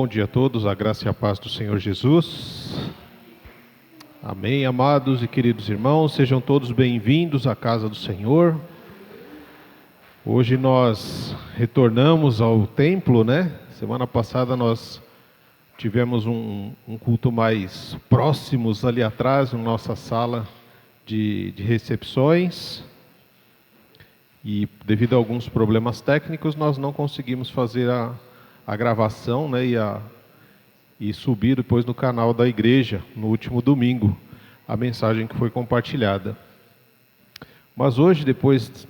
Bom dia a todos, a graça e a paz do Senhor Jesus. Amém, amados e queridos irmãos, sejam todos bem-vindos à casa do Senhor. Hoje nós retornamos ao templo, né? Semana passada nós tivemos um culto mais próximos ali atrás, na nossa sala de recepções. E devido a alguns problemas técnicos, nós não conseguimos fazer a gravação, né, e subir depois no canal da igreja, no último domingo, a mensagem que foi compartilhada. Mas hoje, depois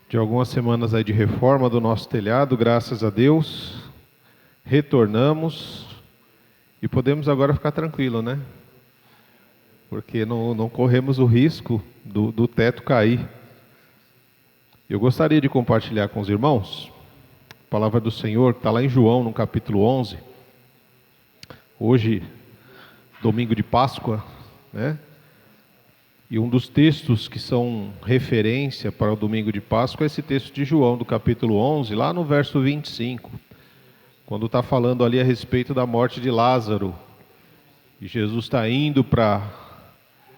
de algumas semanas aí de reforma do nosso telhado, graças a Deus, retornamos e podemos agora ficar tranquilo, né? Porque não corremos o risco do teto cair. Eu gostaria de compartilhar com os irmãos a palavra do Senhor, que está lá em João, no capítulo 11. Hoje, domingo de Páscoa, né? E um dos textos que são referência para o domingo de Páscoa é esse texto de João, do capítulo 11, lá no verso 25. Quando está falando ali a respeito da morte de Lázaro. E Jesus está indo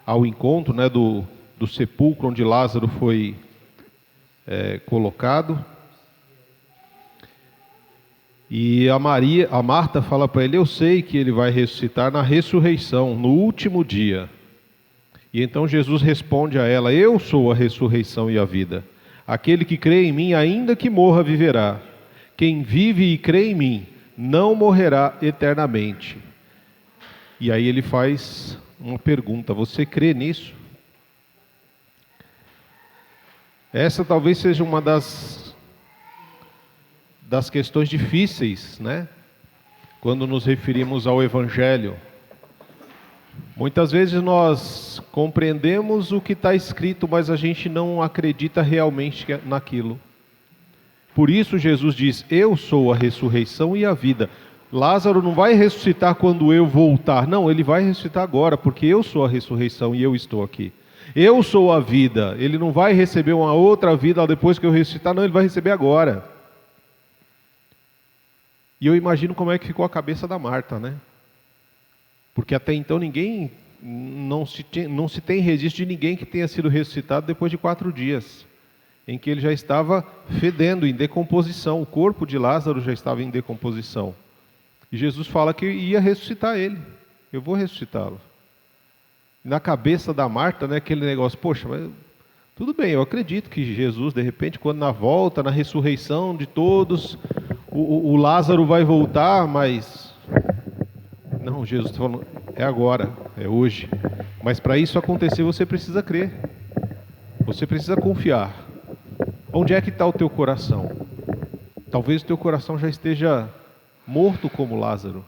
ao encontro, né, do sepulcro onde Lázaro foi colocado. E a Marta fala para ele: eu sei que ele vai ressuscitar na ressurreição, no último dia. E então Jesus responde a ela: eu sou a ressurreição e a vida. Aquele que crê em mim, ainda que morra, viverá. Quem vive e crê em mim, não morrerá eternamente. E aí ele faz uma pergunta: você crê nisso? Essa talvez seja uma das questões difíceis, né? Quando nos referimos ao Evangelho. Muitas vezes nós compreendemos o que está escrito, mas a gente não acredita realmente naquilo. Por isso Jesus diz: eu sou a ressurreição e a vida. Lázaro não vai ressuscitar quando eu voltar. Não, ele vai ressuscitar agora, porque eu sou a ressurreição e eu estou aqui. Eu sou a vida. Ele não vai receber uma outra vida depois que eu ressuscitar, não, ele vai receber agora. E eu imagino como é que ficou a cabeça da Marta, né? Porque até então não se tem registro de ninguém que tenha sido ressuscitado depois de 4 dias, em que ele já estava fedendo, em decomposição. O corpo de Lázaro já estava em decomposição. E Jesus fala que ia ressuscitar ele. Eu vou ressuscitá-lo. Na cabeça da Marta, né, aquele negócio: poxa, mas tudo bem, eu acredito que Jesus, de repente, quando na volta, na ressurreição de todos, o Lázaro vai voltar, mas não, Jesus está falando: é agora, é hoje. Mas para isso acontecer, você precisa crer. Você precisa confiar. Onde é que está o teu coração? Talvez o teu coração já esteja morto como Lázaro.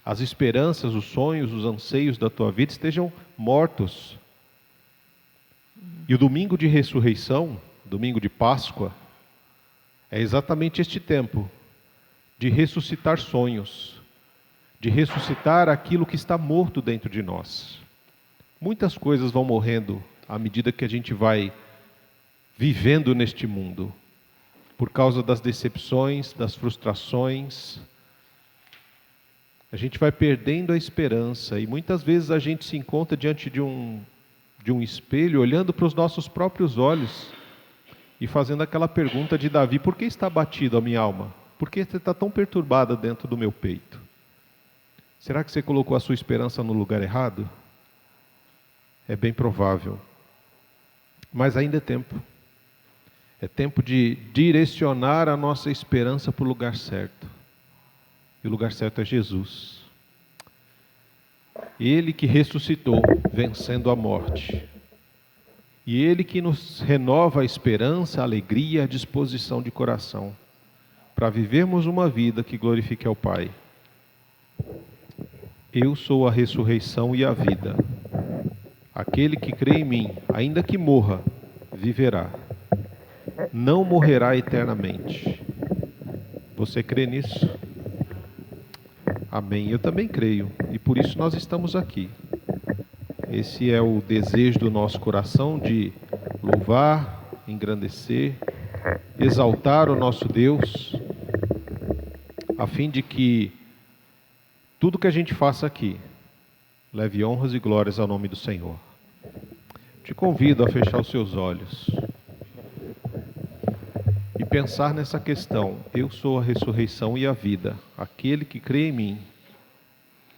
As esperanças, os sonhos, os anseios da tua vida estejam mortos. E o domingo de ressurreição, domingo de Páscoa, é exatamente este tempo de ressuscitar sonhos, de ressuscitar aquilo que está morto dentro de nós. Muitas coisas vão morrendo à medida que a gente vai vivendo neste mundo, por causa das decepções, das frustrações. A gente vai perdendo a esperança e muitas vezes a gente se encontra diante de um espelho, olhando para os nossos próprios olhos e fazendo aquela pergunta de Davi: por que está abatido a minha alma? Por que você está tão perturbada dentro do meu peito? Será que você colocou a sua esperança no lugar errado? É bem provável. Mas ainda é tempo. É tempo de direcionar a nossa esperança para o lugar certo. E o lugar certo é Jesus. Ele que ressuscitou, vencendo a morte. E Ele que nos renova a esperança, a alegria, a disposição de coração, para vivermos uma vida que glorifique ao Pai. Eu sou a ressurreição e a vida. Aquele que crê em mim, ainda que morra, viverá. Não morrerá eternamente. Você crê nisso? Amém. Eu também creio. E por isso nós estamos aqui. Esse é o desejo do nosso coração, de louvar, engrandecer, exaltar o nosso Deus, a fim de que tudo que a gente faça aqui leve honras e glórias ao nome do Senhor. Te convido a fechar os seus olhos e pensar nessa questão. Eu sou a ressurreição e a vida. Aquele que crê em mim,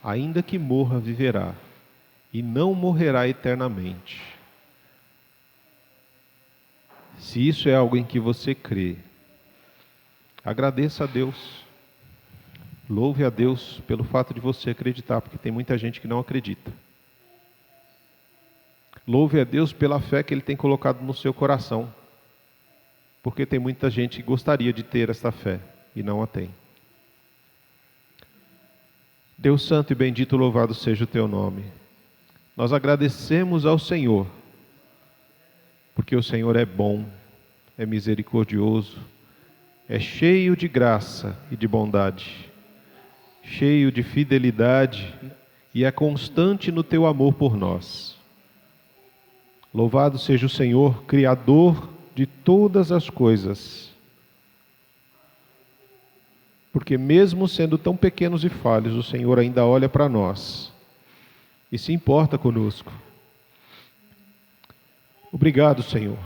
ainda que morra, viverá, e não morrerá eternamente. Se isso é algo em que você crê, agradeça a Deus. Louve a Deus pelo fato de você acreditar, porque tem muita gente que não acredita. Louve a Deus pela fé que Ele tem colocado no seu coração, porque tem muita gente que gostaria de ter essa fé e não a tem. Deus santo e bendito, louvado seja o teu nome. Nós agradecemos ao Senhor, porque o Senhor é bom, é misericordioso, é cheio de graça e de bondade, cheio de fidelidade e é constante no teu amor por nós. Louvado seja o Senhor, Criador de todas as coisas, porque mesmo sendo tão pequenos e falhos, o Senhor ainda olha para nós e se importa conosco. Obrigado, Senhor.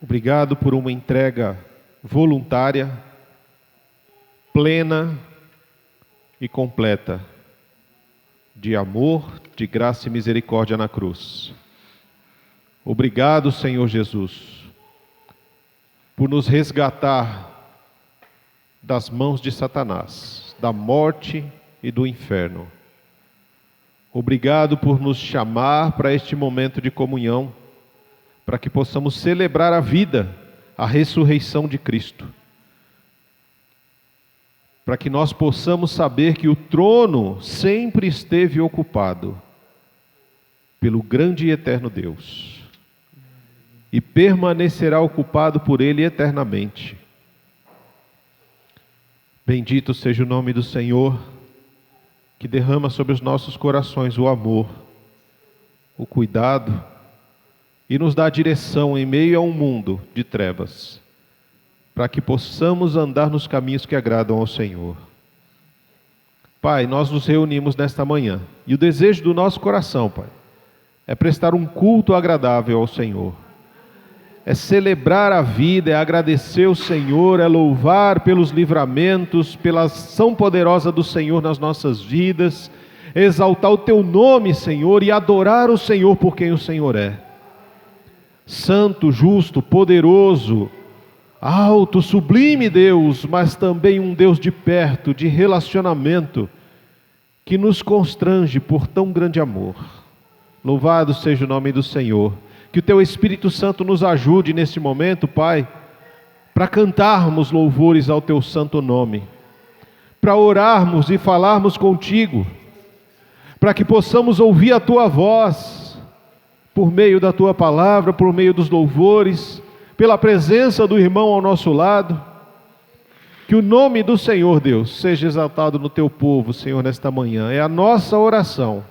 Obrigado por uma entrega voluntária, plena e completa, de amor, de graça e misericórdia na cruz. Obrigado, Senhor Jesus, por nos resgatar das mãos de Satanás, da morte e do inferno. Obrigado por nos chamar para este momento de comunhão, para que possamos celebrar a vida, a ressurreição de Cristo. Para que nós possamos saber que o trono sempre esteve ocupado pelo grande e eterno Deus, e permanecerá ocupado por Ele eternamente. Bendito seja o nome do Senhor, que derrama sobre os nossos corações o amor, o cuidado, e nos dá direção em meio a um mundo de trevas, para que possamos andar nos caminhos que agradam ao Senhor. Pai, nós nos reunimos nesta manhã, e o desejo do nosso coração, Pai, é prestar um culto agradável ao Senhor. É celebrar a vida, é agradecer o Senhor, é louvar pelos livramentos, pela ação poderosa do Senhor nas nossas vidas, é exaltar o Teu nome, Senhor, e adorar o Senhor por quem o Senhor é. Santo, justo, poderoso, alto, sublime Deus, mas também um Deus de perto, de relacionamento, que nos constrange por tão grande amor. Louvado seja o nome do Senhor. Que o Teu Espírito Santo nos ajude nesse momento, Pai, para cantarmos louvores ao Teu santo nome, para orarmos e falarmos contigo, para que possamos ouvir a Tua voz, por meio da Tua palavra, por meio dos louvores, pela presença do irmão ao nosso lado. Que o nome do Senhor, Deus, seja exaltado no Teu povo, Senhor, nesta manhã. É a nossa oração,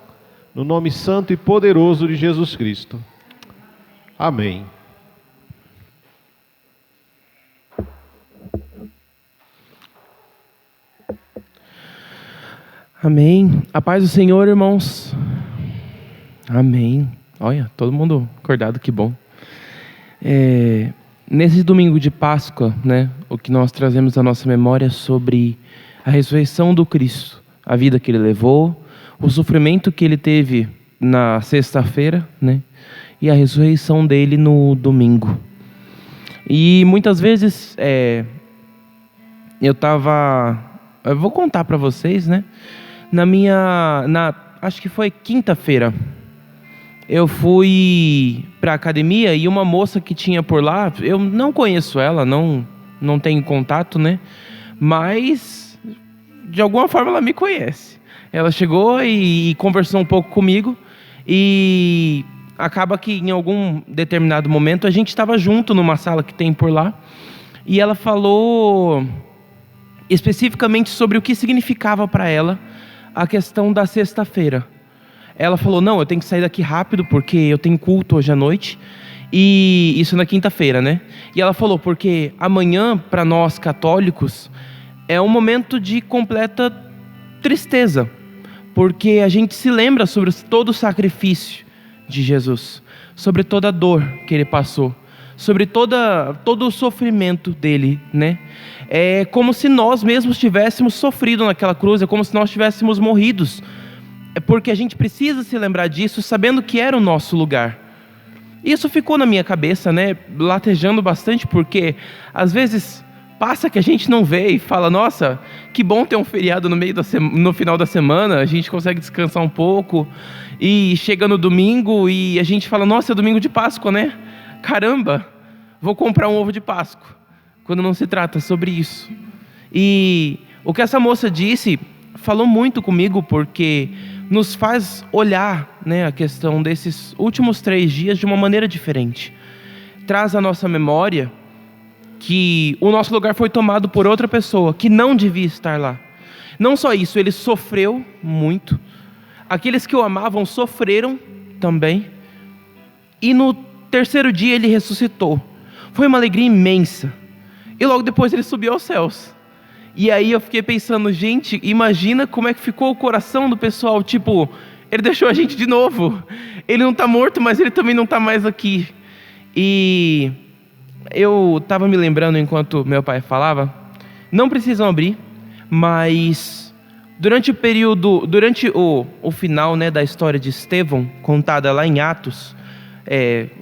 no nome santo e poderoso de Jesus Cristo. Amém. Amém. A paz do Senhor, irmãos. Amém. Olha, todo mundo acordado, que bom. Nesse domingo de Páscoa, né, o que nós trazemos à nossa memória é sobre a ressurreição do Cristo, a vida que Ele levou, o sofrimento que Ele teve na sexta-feira, né, e a ressurreição dele no domingo. E muitas vezes eu vou contar para vocês, né? Acho que foi quinta-feira, eu fui para a academia e uma moça que tinha por lá, eu não conheço ela, não tenho contato, né? Mas de alguma forma ela me conhece. Ela chegou e conversou um pouco comigo e acaba que em algum determinado momento a gente estava junto numa sala que tem por lá e ela falou especificamente sobre o que significava para ela a questão da sexta-feira. Ela falou, não, eu tenho que sair daqui rápido porque eu tenho culto hoje à noite, e isso na quinta-feira, né? E ela falou, porque amanhã para nós católicos é um momento de completa tristeza, porque a gente se lembra sobre todo o sacrifício de Jesus, sobre toda a dor que Ele passou, sobre todo o sofrimento dele, né? É como se nós mesmos tivéssemos sofrido naquela cruz, é como se nós tivéssemos morridos. É porque a gente precisa se lembrar disso, sabendo que era o nosso lugar. Isso ficou na minha cabeça, né? Latejando bastante, porque às vezes passa que a gente não vê e fala, nossa, que bom ter um feriado no final da semana, a gente consegue descansar um pouco, e chega no domingo e a gente fala, nossa, é domingo de Páscoa, né? Caramba, vou comprar um ovo de Páscoa, quando não se trata sobre isso. E o que essa moça disse falou muito comigo, porque nos faz olhar, né, a questão desses últimos 3 dias de uma maneira diferente. Traz à nossa memória que o nosso lugar foi tomado por outra pessoa que não devia estar lá. Não só isso, ele sofreu muito. Aqueles que o amavam sofreram também. E no 3º dia ele ressuscitou. Foi uma alegria imensa. E logo depois ele subiu aos céus. E aí eu fiquei pensando, gente, imagina como é que ficou o coração do pessoal. Tipo, ele deixou a gente de novo. Ele não está morto, mas ele também não está mais aqui. E eu estava me lembrando enquanto meu pai falava, não precisam abrir, mas durante o final, né, da história de Estevão, contada lá em Atos,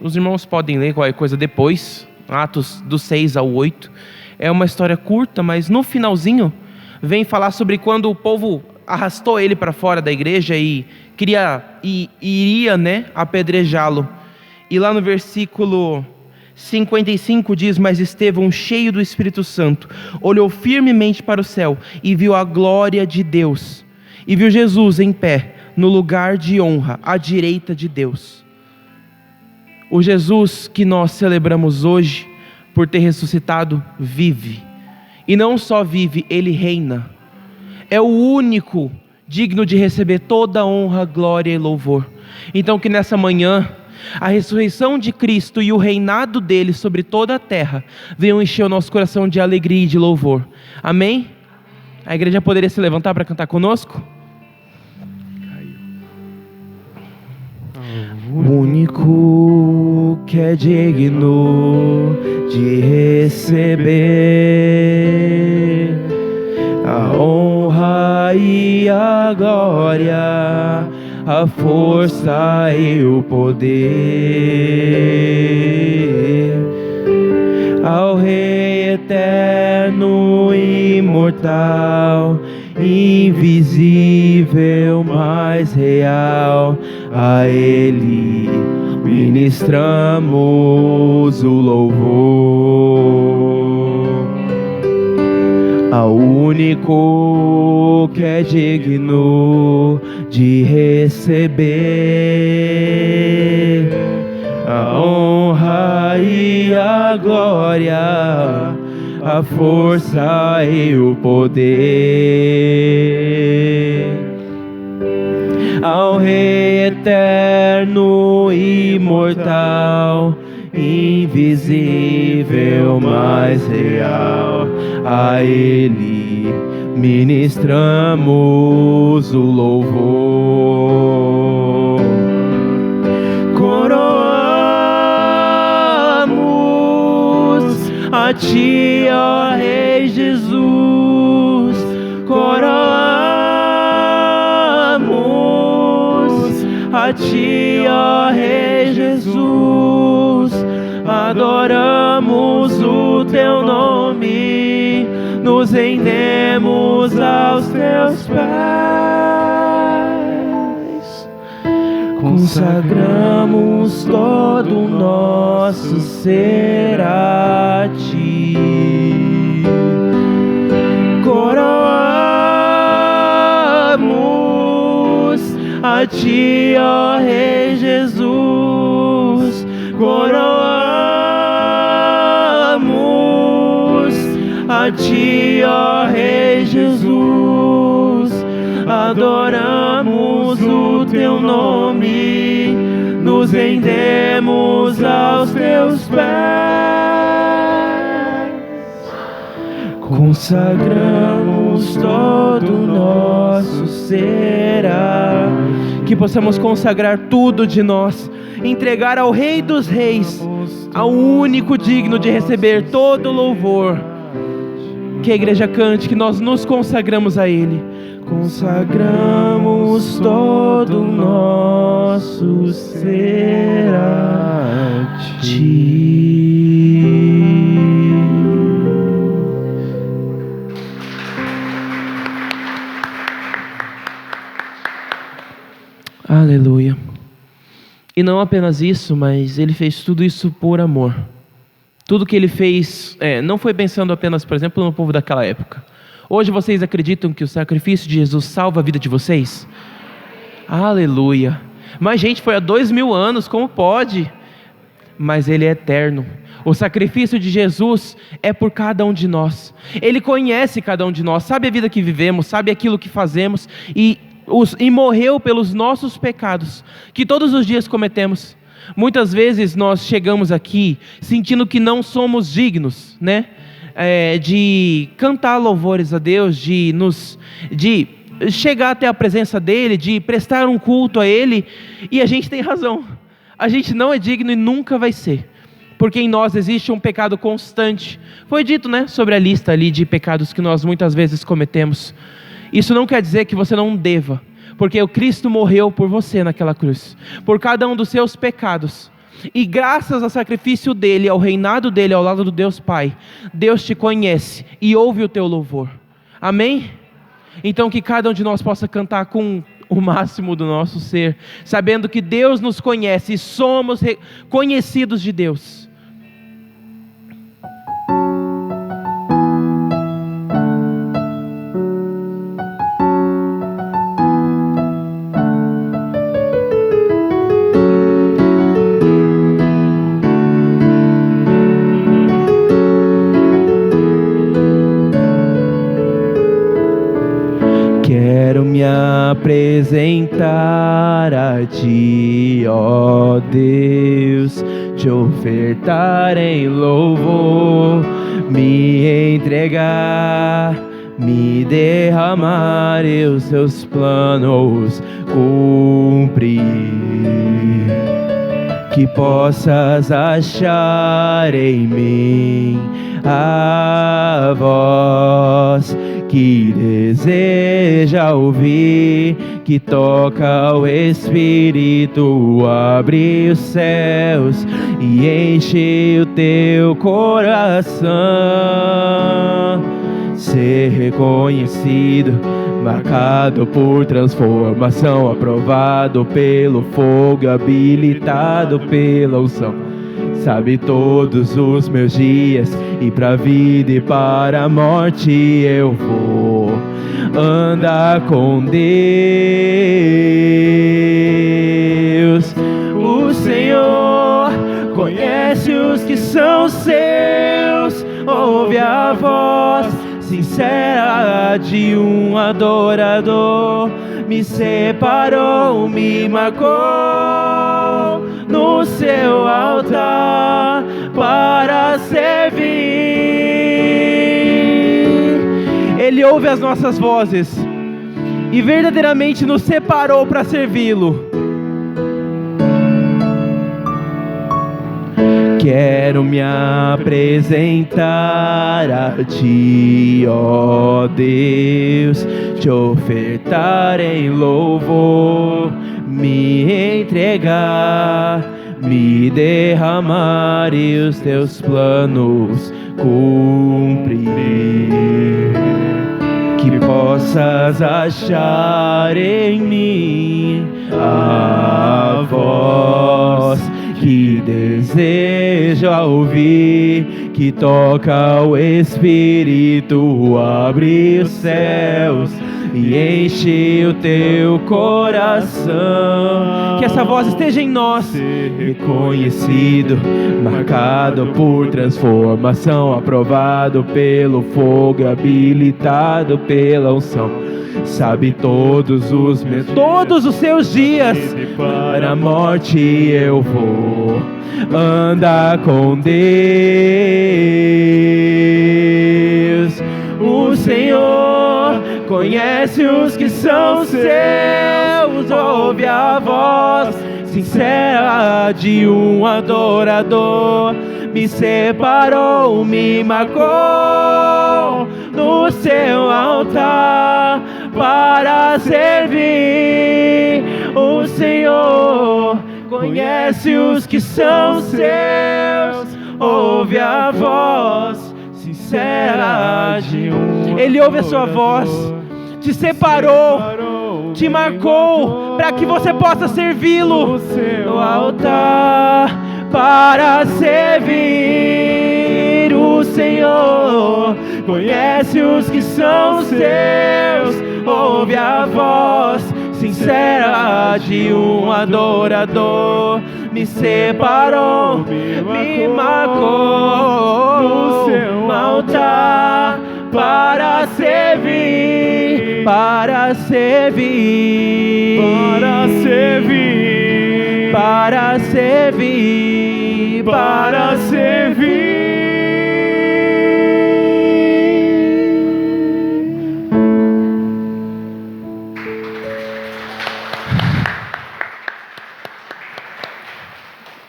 os irmãos podem ler qualquer coisa depois, Atos do 6 ao 8, é uma história curta, mas no finalzinho vem falar sobre quando o povo arrastou ele para fora da igreja e iria, né, apedrejá-lo. E lá no versículo 55 diz, mas Estevão, cheio do Espírito Santo, olhou firmemente para o céu e viu a glória de Deus, e viu Jesus em pé, no lugar de honra, à direita de Deus. O Jesus que nós celebramos hoje, por ter ressuscitado, vive. E não só vive, Ele reina. É o único digno de receber toda a honra, glória e louvor. Então que nessa manhã, a ressurreição de Cristo e o reinado dele sobre toda a terra venham encher o nosso coração de alegria e de louvor. Amém? A igreja poderia se levantar para cantar conosco? O único que é digno de receber a honra e a glória, a força e o poder, ao Rei eterno e imortal, invisível, mas real, a Ele ministramos o louvor. Ao único que é digno de receber a honra e a glória, a força e o poder, ao Rei eterno e imortal, invisível, mas real, a Ele ministramos o louvor. Coroamos a Ti, ó Rei Jesus, coroamos a Ti, ó Rei Jesus, adoramos o Teu nome, nos rendemos aos Teus pés, consagramos todo o nosso ser a Ti. Coroamos a Ti, ó Rei Jesus, coroamos a Ti, ó Rei Jesus, adoramos o Teu nome, nos rendemos aos Teus pés, consagramos todo o nosso ser. Que possamos consagrar tudo de nós, entregar ao Rei dos Reis, ao único digno de receber todo o louvor. Que a igreja cante que nós nos consagramos a Ele. Consagramos todo o nosso ser a Ti. Aleluia. E não apenas isso, mas Ele fez tudo isso por amor. Tudo que Ele fez, não foi pensando apenas, por exemplo, no povo daquela época. Hoje vocês acreditam que o sacrifício de Jesus salva a vida de vocês? Aleluia. Mas gente, foi há 2000 anos, como pode? Mas Ele é eterno. O sacrifício de Jesus é por cada um de nós. Ele conhece cada um de nós, sabe a vida que vivemos, sabe aquilo que fazemos e morreu pelos nossos pecados, que todos os dias cometemos. Muitas vezes nós chegamos aqui sentindo que não somos dignos, né? De cantar louvores a Deus, de chegar até a presença dEle, de prestar um culto a Ele, e a gente tem razão. A gente não é digno e nunca vai ser, porque em nós existe um pecado constante. Foi dito, né, sobre a lista ali de pecados que nós muitas vezes cometemos. Isso não quer dizer que você não deva, porque o Cristo morreu por você naquela cruz, por cada um dos seus pecados, e graças ao sacrifício dEle, ao reinado dEle, ao lado do Deus Pai, Deus te conhece e ouve o teu louvor. Amém? Então que cada um de nós possa cantar com o máximo do nosso ser, sabendo que Deus nos conhece e somos conhecidos de Deus. Quero me apresentar a Ti, ó Deus, te ofertar em louvor, me entregar, me derramar e os Teus planos cumprir. Que possas achar em mim a voz que deseja ouvir, que toca o Espírito, abre os céus e enche o teu coração. Ser reconhecido, marcado por transformação, aprovado pelo fogo, habilitado pela unção. Sabe todos os meus dias, e pra vida e para a morte eu vou andar com Deus. O Senhor conhece os que são seus, ouve a voz sincera de um adorador. Me separou, me marcou no seu altar para servir. Ele ouve as nossas vozes e verdadeiramente nos separou para servi-lo. Quero me apresentar a Ti, ó Deus, te ofertar em louvor, me entregar, me derramar e os Teus planos cumprir. Que possas achar em mim a voz que deseja ouvir, que toca o Espírito, abre os céus e enche o teu coração. Que essa voz esteja em nós, reconhecido, marcado por transformação, aprovado pelo fogo, habilitado pela unção. Sabe todos os seus dias, para a morte eu vou andar com Deus. conhece os que são seus, ouve a voz sincera de um adorador. Me separou, me marcou no seu altar para servir o Senhor. Conhece os que são seus, ouve a voz sincera de um Ele ouve a sua voz, te separou, te marcou para que você possa servi-lo no altar para servir o Senhor. Conhece os que são seus, ouve a voz sincera de um adorador. Me separou, me marcou no seu altar para servir, para servir, para servir, para servir, para servir.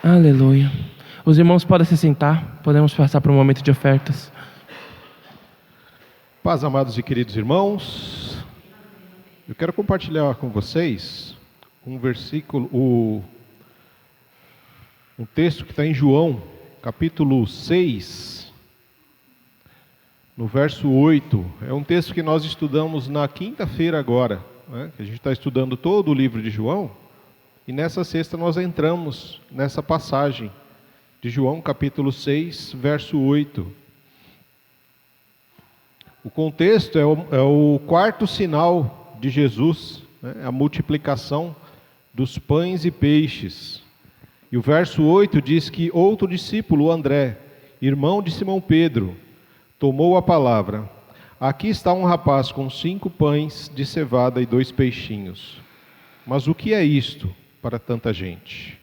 Aleluia. Os irmãos podem se sentar, podemos passar para um momento de ofertas. Paz, amados e queridos irmãos, eu quero compartilhar com vocês um versículo, um texto que está em João, capítulo 6, no verso 8. É um texto que nós estudamos na quinta-feira agora, né? Que a gente está estudando todo o livro de João, e nessa sexta nós entramos nessa passagem de João, capítulo 6, verso 8. O contexto é o quarto sinal de Jesus, né? A multiplicação dos pães e peixes. E o verso 8 diz que outro discípulo, André, irmão de Simão Pedro, tomou a palavra. Aqui está um rapaz com 5 pães de cevada e 2 peixinhos. Mas o que é isto para tanta gente?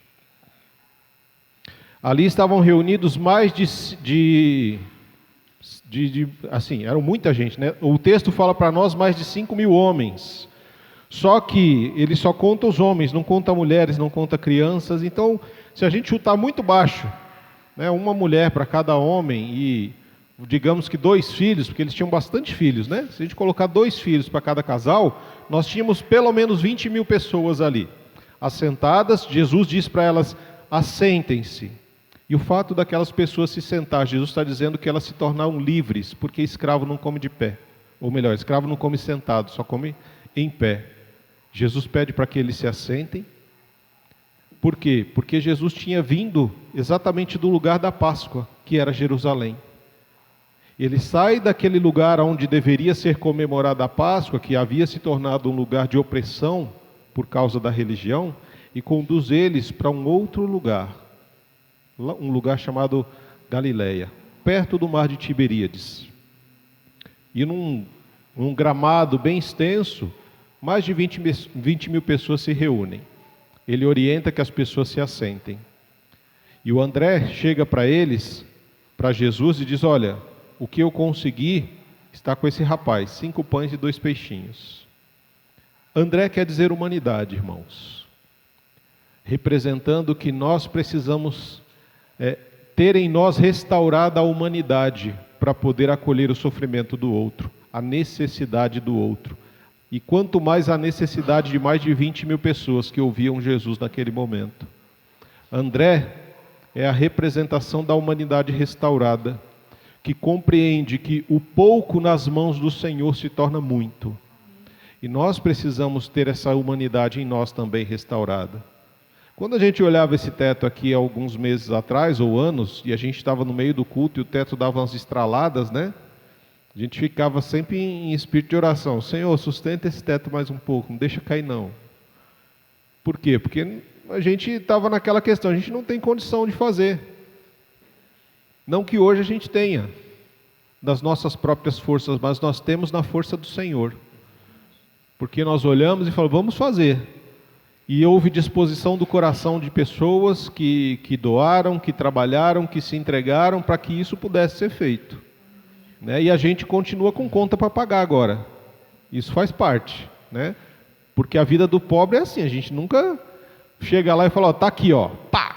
Ali estavam reunidos mais assim, eram muita gente, né? O texto fala para nós mais de 5.000 homens. Só que ele só conta os homens, não conta mulheres, não conta crianças. Então, se a gente chutar muito baixo, né, uma mulher para cada homem e digamos que 2 filhos, porque eles tinham bastante filhos, né? Se a gente colocar 2 filhos para cada casal, nós tínhamos pelo menos 20.000 pessoas ali, assentadas. Jesus diz para elas: assentem-se. E o fato daquelas pessoas se sentar, Jesus está dizendo que elas se tornaram livres, porque escravo não come de pé. Ou melhor, escravo não come sentado, só come em pé. Jesus pede para que eles se assentem. Por quê? Porque Jesus tinha vindo exatamente do lugar da Páscoa, que era Jerusalém. Ele sai daquele lugar onde deveria ser comemorada a Páscoa, que havia se tornado um lugar de opressão por causa da religião, e conduz eles para um outro lugar. Um lugar chamado Galileia, perto do mar de Tiberíades. E num gramado bem extenso, mais de 20.000 pessoas se reúnem. Ele orienta que as pessoas se assentem. E o André chega para eles, para Jesus, e diz: olha, o que eu consegui está com esse rapaz, 5 pães e 2 peixinhos. André quer dizer humanidade, irmãos. Representando que nós precisamos ter em nós restaurada a humanidade para poder acolher o sofrimento do outro, a necessidade do outro. E quanto mais a necessidade de mais de 20.000 pessoas que ouviam Jesus naquele momento. André é a representação da humanidade restaurada, que compreende que o pouco nas mãos do Senhor se torna muito. E nós precisamos ter essa humanidade em nós também restaurada. Quando a gente olhava esse teto aqui alguns meses atrás, ou anos, e a gente estava no meio do culto e o teto dava umas estraladas, né? A gente ficava sempre em espírito de oração: Senhor, sustenta esse teto mais um pouco, não deixa cair não. Por quê? Porque a gente estava naquela questão, a gente não tem condição de fazer. Não que hoje a gente tenha, das nossas próprias forças, mas nós temos na força do Senhor. Porque nós olhamos e falamos: vamos fazer. E houve disposição do coração de pessoas que doaram, que trabalharam, que se entregaram para que isso pudesse ser feito. Né? E a gente continua com conta para pagar agora. Isso faz parte, né? Porque a vida do pobre é assim, a gente nunca chega lá e fala, ó, tá aqui, ó, pá.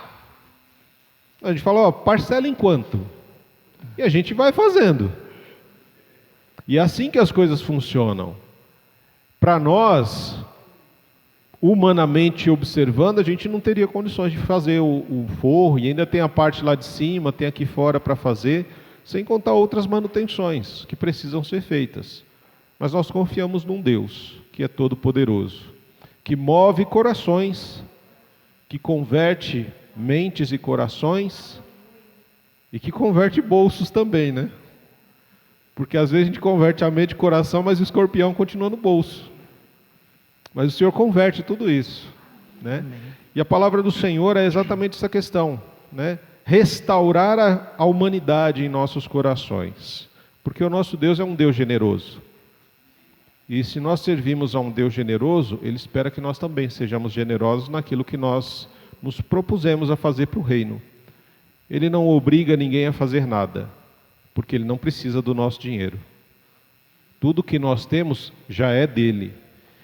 A gente fala, ó, parcela em quanto? E a gente vai fazendo. E é assim que as coisas funcionam. Para nós, humanamente observando, a gente não teria condições de fazer o forro, e ainda tem a parte lá de cima, tem aqui fora para fazer, sem contar outras manutenções que precisam ser feitas. Mas nós confiamos num Deus que é todo-poderoso, que move corações, que converte mentes e corações, e que converte bolsos também, né? Porque às vezes a gente converte a mente e o coração, mas o escorpião continua no bolso. Mas o Senhor converte tudo isso, né? E a palavra do Senhor é exatamente essa questão, né? Restaurar a humanidade em nossos corações. Porque o nosso Deus é um Deus generoso. E se nós servimos a um Deus generoso, Ele espera que nós também sejamos generosos naquilo que nós nos propusemos a fazer para o reino. Ele não obriga ninguém a fazer nada, porque Ele não precisa do nosso dinheiro. Tudo que nós temos já é dele.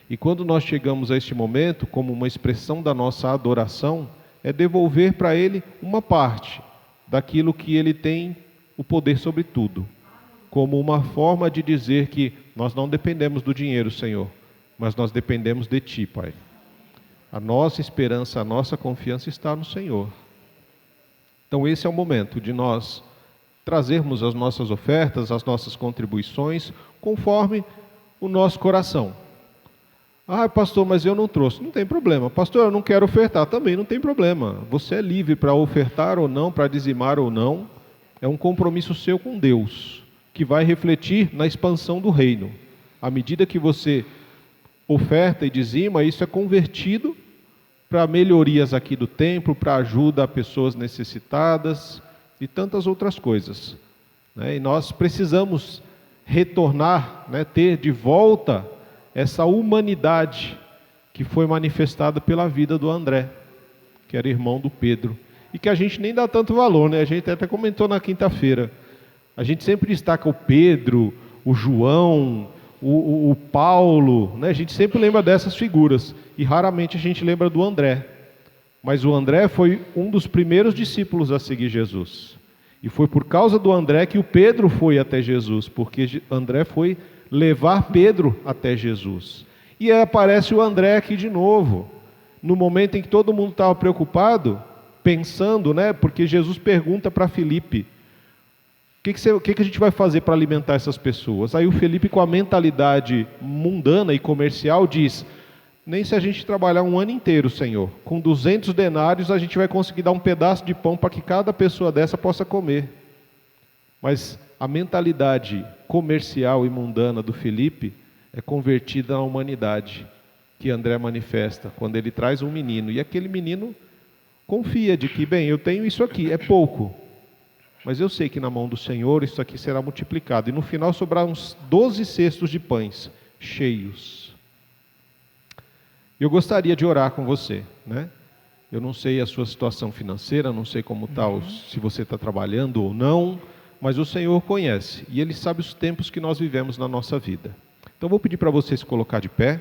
E quando nós chegamos a este momento, como uma expressão da nossa adoração, é devolver para Ele uma parte daquilo que Ele tem o poder sobre tudo, como uma forma de dizer que nós não dependemos do dinheiro, Senhor, mas nós dependemos de Ti, Pai. A nossa esperança, a nossa confiança está no Senhor. Então esse é o momento de nós trazermos as nossas ofertas, as nossas contribuições, conforme o nosso coração. Ah, pastor, mas eu não trouxe. Não tem problema. Pastor, eu não quero ofertar. Também não tem problema. Você é livre para ofertar ou não, para dizimar ou não. É um compromisso seu com Deus, que vai refletir na expansão do reino. À medida que você oferta e dizima, isso é convertido para melhorias aqui do templo, para ajuda a pessoas necessitadas e tantas outras coisas, né? E nós precisamos retornar, né, ter de volta essa humanidade que foi manifestada pela vida do André, que era irmão do Pedro, e que a gente nem dá tanto valor, né? A gente até comentou na quinta-feira. A gente sempre destaca o Pedro, o João, o Paulo, né? A gente sempre lembra dessas figuras, e raramente a gente lembra do André. Mas o André foi um dos primeiros discípulos a seguir Jesus. E foi por causa do André que o Pedro foi até Jesus, porque André foi levar Pedro até Jesus. E aí aparece o André aqui de novo, no momento em que todo mundo estava preocupado, pensando, né? Porque Jesus pergunta para Filipe, o que a gente vai fazer para alimentar essas pessoas? Aí o Filipe, com a mentalidade mundana e comercial, diz, nem se a gente trabalhar um ano inteiro, Senhor, com 200 denários a gente vai conseguir dar um pedaço de pão para que cada pessoa dessa possa comer. Mas a mentalidade comercial e mundana do Filipe é convertida na humanidade, que André manifesta quando ele traz um menino. E aquele menino confia de que, bem, eu tenho isso aqui, é pouco, mas eu sei que na mão do Senhor isso aqui será multiplicado. E no final sobraram uns 12 cestos de pães cheios. Eu gostaria de orar com você, né? Eu não sei a sua situação financeira, não sei como está, se você está trabalhando ou não, mas o Senhor conhece e Ele sabe os tempos que nós vivemos na nossa vida. Então vou pedir para você se colocar de pé,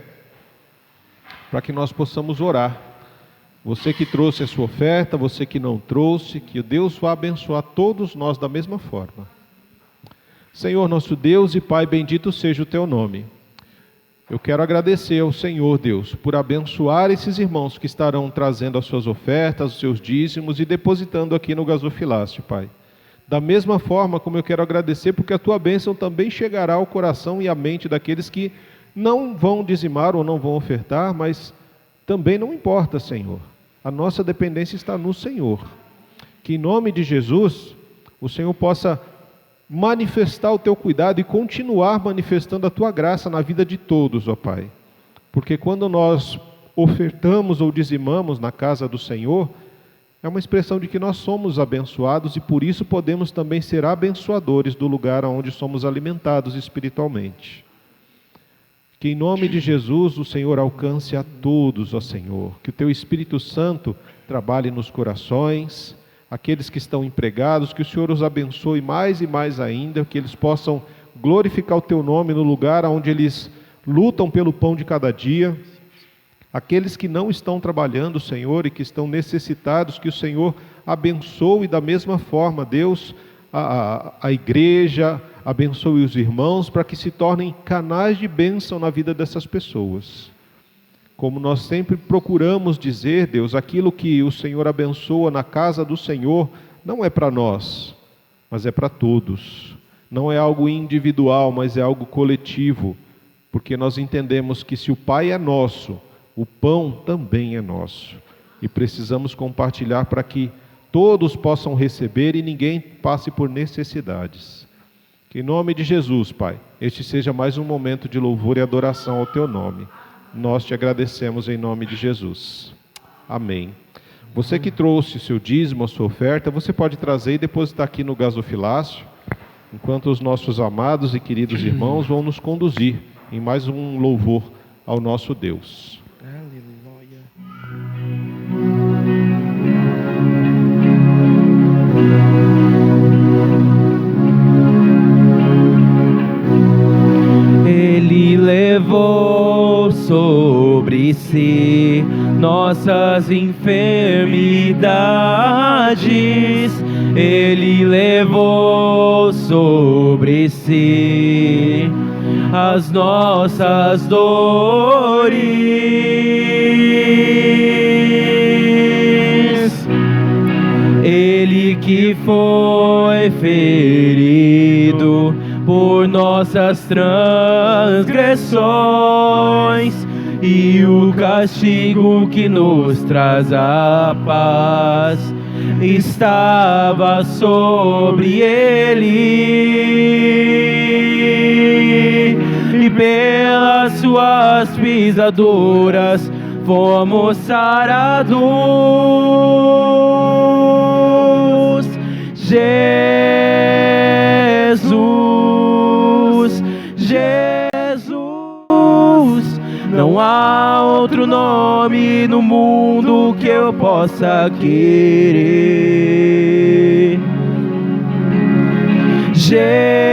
para que nós possamos orar. Você que trouxe a sua oferta, você que não trouxe, que Deus vá abençoar todos nós da mesma forma. Senhor nosso Deus e Pai, bendito seja o Teu nome. Eu quero agradecer ao Senhor, Deus, por abençoar esses irmãos que estarão trazendo as suas ofertas, os seus dízimos e depositando aqui no gasofilácio, Pai. Da mesma forma como eu quero agradecer, porque a Tua bênção também chegará ao coração e à mente daqueles que não vão dizimar ou não vão ofertar, mas também não importa, Senhor. A nossa dependência está no Senhor. Que em nome de Jesus, o Senhor possa manifestar o Teu cuidado e continuar manifestando a Tua graça na vida de todos, ó Pai. Porque quando nós ofertamos ou dizimamos na casa do Senhor, é uma expressão de que nós somos abençoados e por isso podemos também ser abençoadores do lugar onde somos alimentados espiritualmente. Que em nome de Jesus o Senhor alcance a todos, ó Senhor. Que o Teu Espírito Santo trabalhe nos corações, aqueles que estão empregados, que o Senhor os abençoe mais e mais ainda, que eles possam glorificar o Teu nome no lugar onde eles lutam pelo pão de cada dia, aqueles que não estão trabalhando, Senhor, e que estão necessitados, que o Senhor abençoe da mesma forma, Deus, a igreja, abençoe os irmãos, para que se tornem canais de bênção na vida dessas pessoas. Como nós sempre procuramos dizer, Deus, aquilo que o Senhor abençoa na casa do Senhor, não é para nós, mas é para todos. Não é algo individual, mas é algo coletivo, porque nós entendemos que se o Pai é nosso, o pão também é nosso. E precisamos compartilhar para que todos possam receber e ninguém passe por necessidades. Que em nome de Jesus, Pai, este seja mais um momento de louvor e adoração ao Teu nome. Nós te agradecemos em nome de Jesus. Amém. Você que trouxe seu dízimo, a sua oferta, você pode trazer e depositar aqui no gasofilácio, enquanto os nossos amados e queridos irmãos vão nos conduzir em mais um louvor ao nosso Deus. Ele levou sobre si nossas enfermidades, Ele levou sobre si as nossas dores. Ele que foi ferido por nossas transgressões, e o castigo que nos traz a paz estava sobre ele, e pelas suas pisaduras fomos sarados. Jesus, não há outro nome no mundo que eu possa querer. Jesus,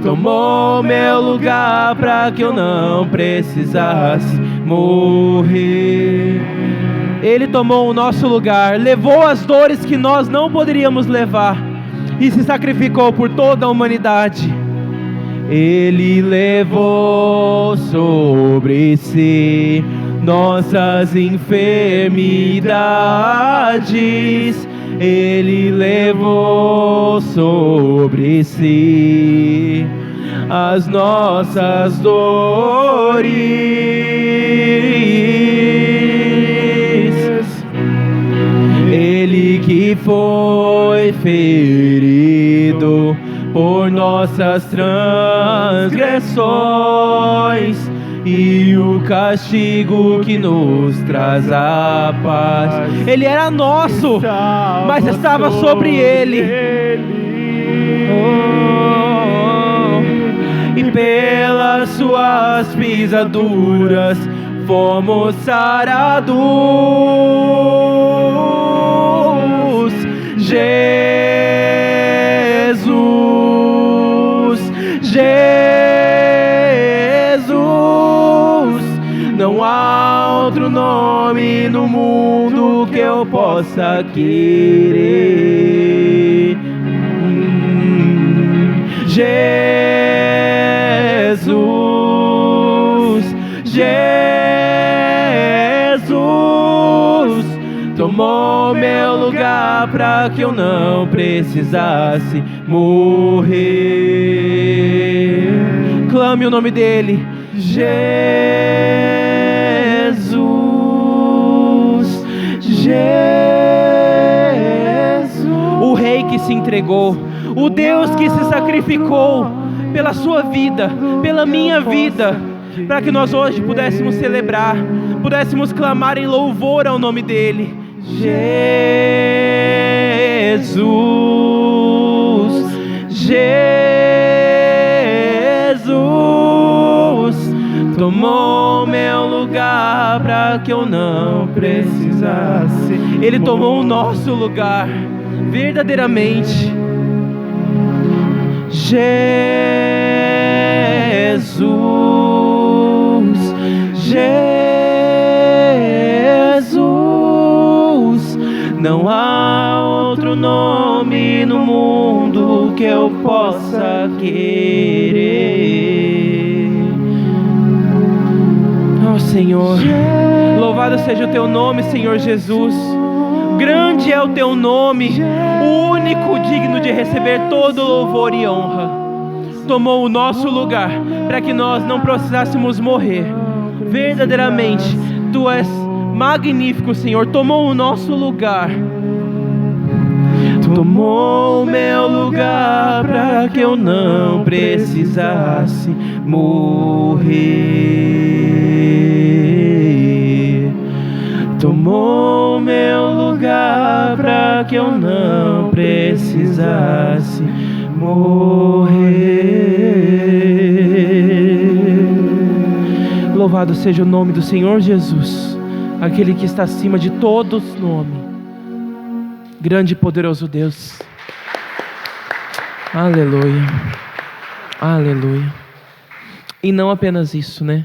tomou meu lugar para que eu não precisasse morrer. Ele tomou o nosso lugar, levou as dores que nós não poderíamos levar e se sacrificou por toda a humanidade. Ele levou sobre si nossas enfermidades, Ele levou sobre si as nossas dores. Ele que foi ferido por nossas transgressões, e o castigo que nos traz a paz, Ele era nosso, mas estava sobre Ele. E pelas suas pisaduras fomos sarados. Jesus, não há outro nome no mundo que eu possa querer. Jesus, tomou meu lugar para que eu não precisasse morrer. Clame o nome dele. Jesus, o Rei que se entregou, o Deus que se sacrificou pela sua vida, pela minha vida, para que nós hoje pudéssemos celebrar, pudéssemos clamar em louvor ao nome dele. Jesus, tomou meu lugar para que eu não precisasse. Ele tomou o nosso lugar. verdadeiramente. Jesus, Jesus, não há outro nome no mundo que eu possa querer. Oh Senhor, louvado seja o teu nome, Senhor Jesus. Grande é o teu nome, o único digno de receber todo louvor e honra. Tomou o nosso lugar para que nós não precisássemos morrer. Verdadeiramente, tu és magnífico, Senhor. Tomou o nosso lugar. Tomou o meu lugar para que eu não precisasse morrer. Tomou o meu lugar para que eu não precisasse morrer. Louvado seja o nome do Senhor Jesus, aquele que está acima de todos os nomes. Grande e poderoso Deus. Aleluia. Aleluia. E não apenas isso, né?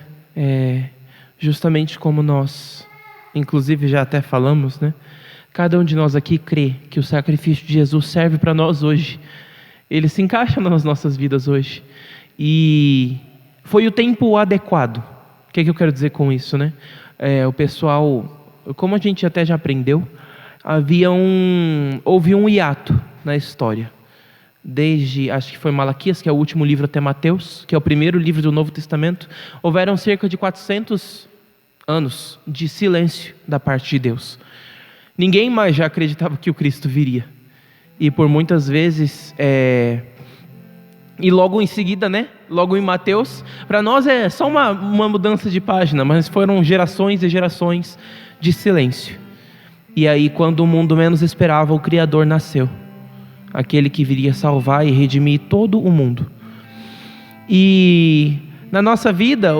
Justamente como nós, inclusive já até falamos, né? Cada um de nós aqui crê que o sacrifício de Jesus serve para nós hoje. Ele se encaixa nas nossas vidas hoje. E foi o tempo adequado. O que eu quero dizer com isso, né? O pessoal, como a gente até já aprendeu, houve um hiato na história. Desde, acho que foi Malaquias, que é o último livro, até Mateus, que é o primeiro livro do Novo Testamento, houveram cerca de 400 anos de silêncio da parte de Deus. Ninguém mais já acreditava que o Cristo viria. E por muitas vezes, e logo em seguida, né? Logo em Mateus, para nós é só uma mudança de página, mas foram gerações e gerações de silêncio. E aí, quando o mundo menos esperava, o Criador nasceu. Aquele que viria salvar e redimir todo o mundo. E na nossa vida,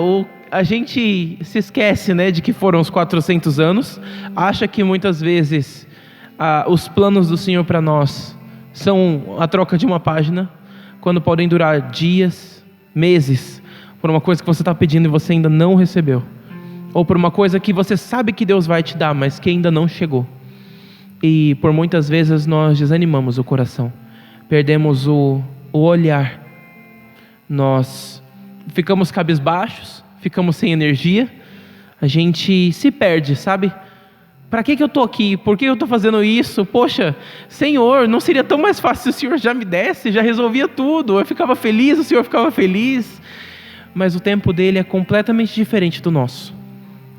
a gente se esquece, né, de que foram os 400 anos. Acha que muitas vezes os planos do Senhor para nós são a troca de uma página, quando podem durar dias, meses, por uma coisa que você está pedindo e você ainda não recebeu. Ou por uma coisa que você sabe que Deus vai te dar, mas que ainda não chegou. E por muitas vezes nós desanimamos o coração, perdemos o olhar, nós ficamos cabisbaixos, ficamos sem energia, a gente se perde, sabe? Para que eu estou aqui? Por que eu estou fazendo isso? Poxa, Senhor, não seria tão mais fácil se o Senhor já me desse, já resolvia tudo, eu ficava feliz, o Senhor ficava feliz. Mas o tempo dele é completamente diferente do nosso.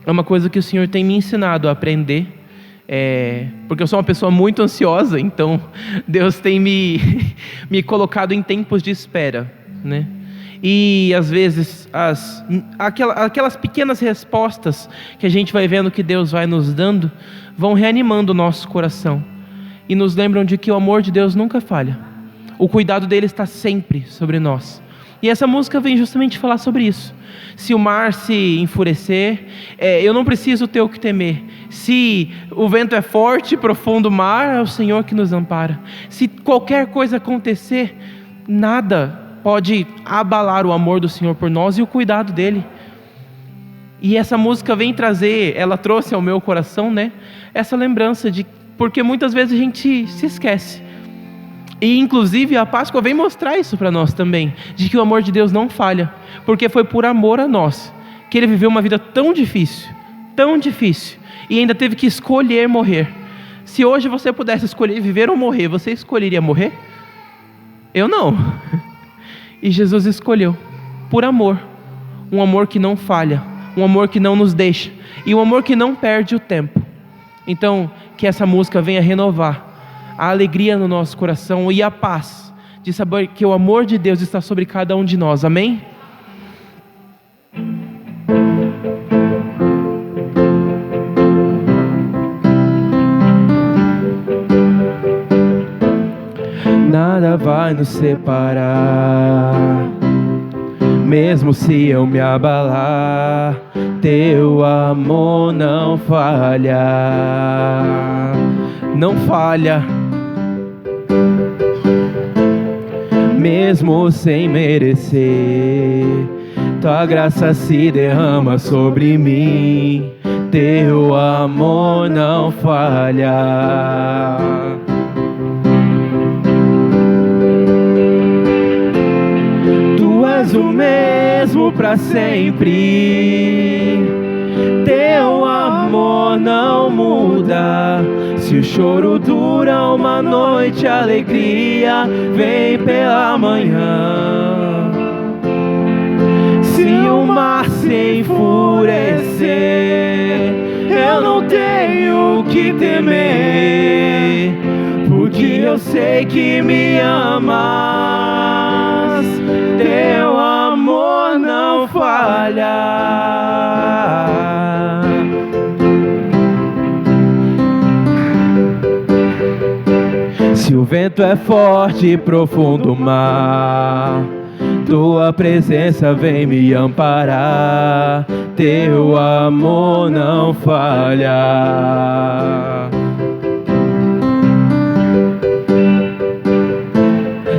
É uma coisa que o Senhor tem me ensinado a aprender, porque eu sou uma pessoa muito ansiosa, então Deus tem me colocado em tempos de espera, né? E às vezes aquelas pequenas respostas que a gente vai vendo que Deus vai nos dando, vão reanimando o nosso coração e nos lembram de que o amor de Deus nunca falha. O cuidado dele está sempre sobre nós. E essa música vem justamente falar sobre isso. Se o mar se enfurecer, eu não preciso ter o que temer. Se o vento é forte, profundo mar, é o Senhor que nos ampara. Se qualquer coisa acontecer, nada pode abalar o amor do Senhor por nós e o cuidado dele. E essa música vem trazer, ela trouxe ao meu coração, né, essa lembrança porque muitas vezes a gente se esquece. E inclusive a Páscoa vem mostrar isso para nós também, de que o amor de Deus não falha, porque foi por amor a nós que ele viveu uma vida tão difícil, e ainda teve que escolher morrer. Se hoje você pudesse escolher viver ou morrer, você escolheria morrer? Eu não. E Jesus escolheu, por amor, um amor que não falha, um amor que não nos deixa, e um amor que não perde o tempo. Então, que essa música venha renovar a alegria no nosso coração e a paz de saber que o amor de Deus está sobre cada um de nós, amém? Nada vai nos separar, mesmo se eu me abalar, teu amor não falha, não falha. mesmo sem merecer. Tua graça se derrama sobre mim, teu amor não falha. Tu és o mesmo para sempre, teu amor não muda. Se o choro dura uma noite, a alegria vem pela manhã. Se o mar se enfurecer, eu não tenho que temer, porque eu sei que me amas, teu amor não falha. Se o vento é forte e profundo mar, tua presença vem me amparar, teu amor não falha.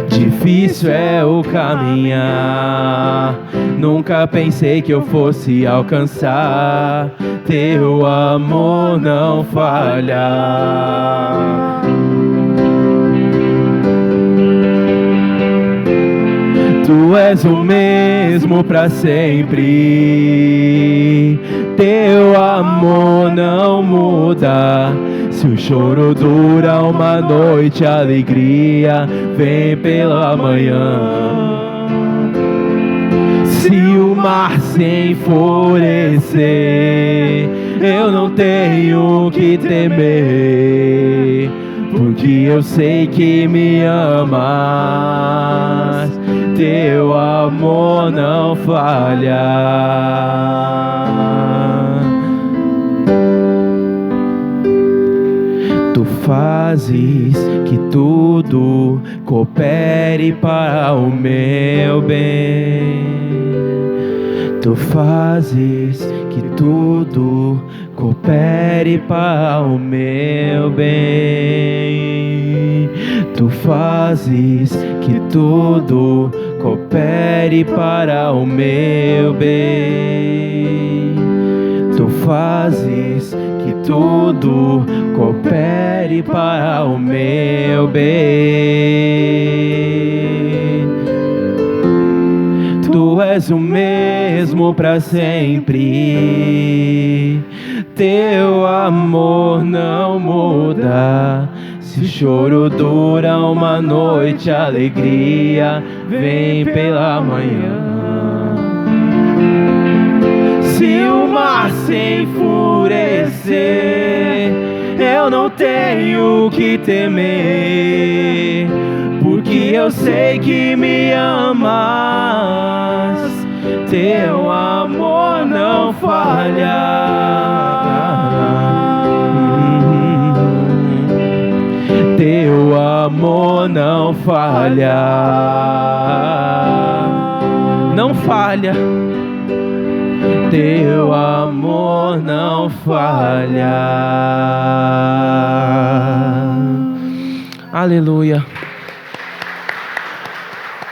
Difícil é o caminhar, nunca pensei que eu fosse alcançar, teu amor não falha. Tu és o mesmo para sempre, teu amor não muda. Se o choro dura uma noite, a alegria vem pela manhã. Se o mar se enfurecer, eu não tenho que temer, porque eu sei que me amas, teu amor não falha. Tu fazes que tudo coopere para o meu bem. Tu fazes que tudo coopere para o meu bem. Tu fazes que tudo coopere para o meu bem. Tu fazes que tudo coopere para o meu bem. Tu és o mesmo para sempre, teu amor não muda. Se o choro dura uma noite, a alegria vem pela manhã. Se o mar se enfurecer, eu não tenho que temer, porque eu sei que me amas, teu amor não falha. Teu amor não falha. Não falha. Teu amor não falha. Aleluia.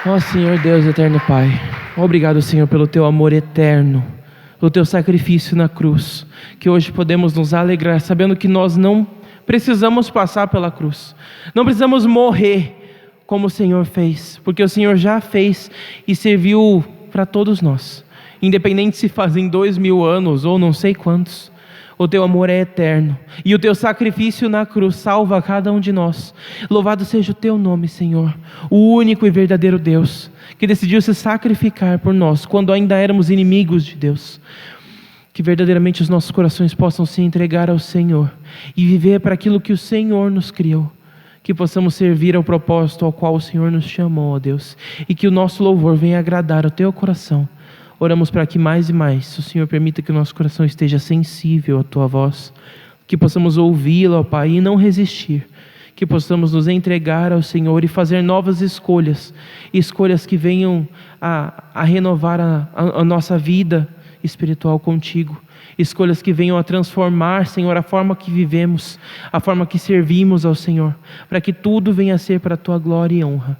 Ó Senhor Deus eterno Pai, obrigado, Senhor, pelo teu amor eterno, pelo teu sacrifício na cruz, que hoje podemos nos alegrar sabendo que nós não precisamos passar pela cruz, não precisamos morrer como o Senhor fez, porque o Senhor já fez e serviu para todos nós, independente se fazem 2000 anos ou não sei quantos. O teu amor é eterno, e o teu sacrifício na cruz salva cada um de nós. Louvado seja o teu nome, Senhor, o único e verdadeiro Deus, que decidiu se sacrificar por nós, quando ainda éramos inimigos de Deus. Que verdadeiramente os nossos corações possam se entregar ao Senhor, e viver para aquilo que o Senhor nos criou. Que possamos servir ao propósito ao qual o Senhor nos chamou, ó Deus, e que o nosso louvor venha agradar o teu coração. Oramos para que mais e mais o Senhor permita que o nosso coração esteja sensível à tua voz, que possamos ouvi-la, ó Pai, e não resistir, que possamos nos entregar ao Senhor e fazer novas escolhas, escolhas que venham a renovar a nossa vida espiritual contigo, escolhas que venham a transformar, Senhor, a forma que vivemos, a forma que servimos ao Senhor, para que tudo venha a ser para a tua glória e honra.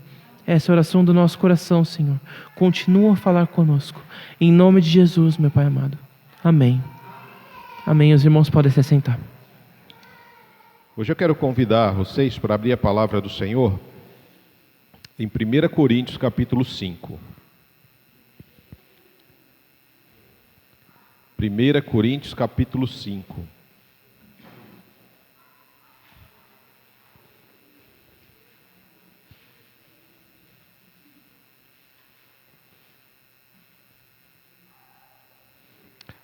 essa é a oração do nosso coração, Senhor. Continua a falar conosco. Em nome de Jesus, meu Pai amado. Amém. Amém. Os irmãos podem se sentar. Hoje eu quero convidar vocês para abrir a palavra do Senhor em 1 Coríntios capítulo 5. 1 Coríntios capítulo 5.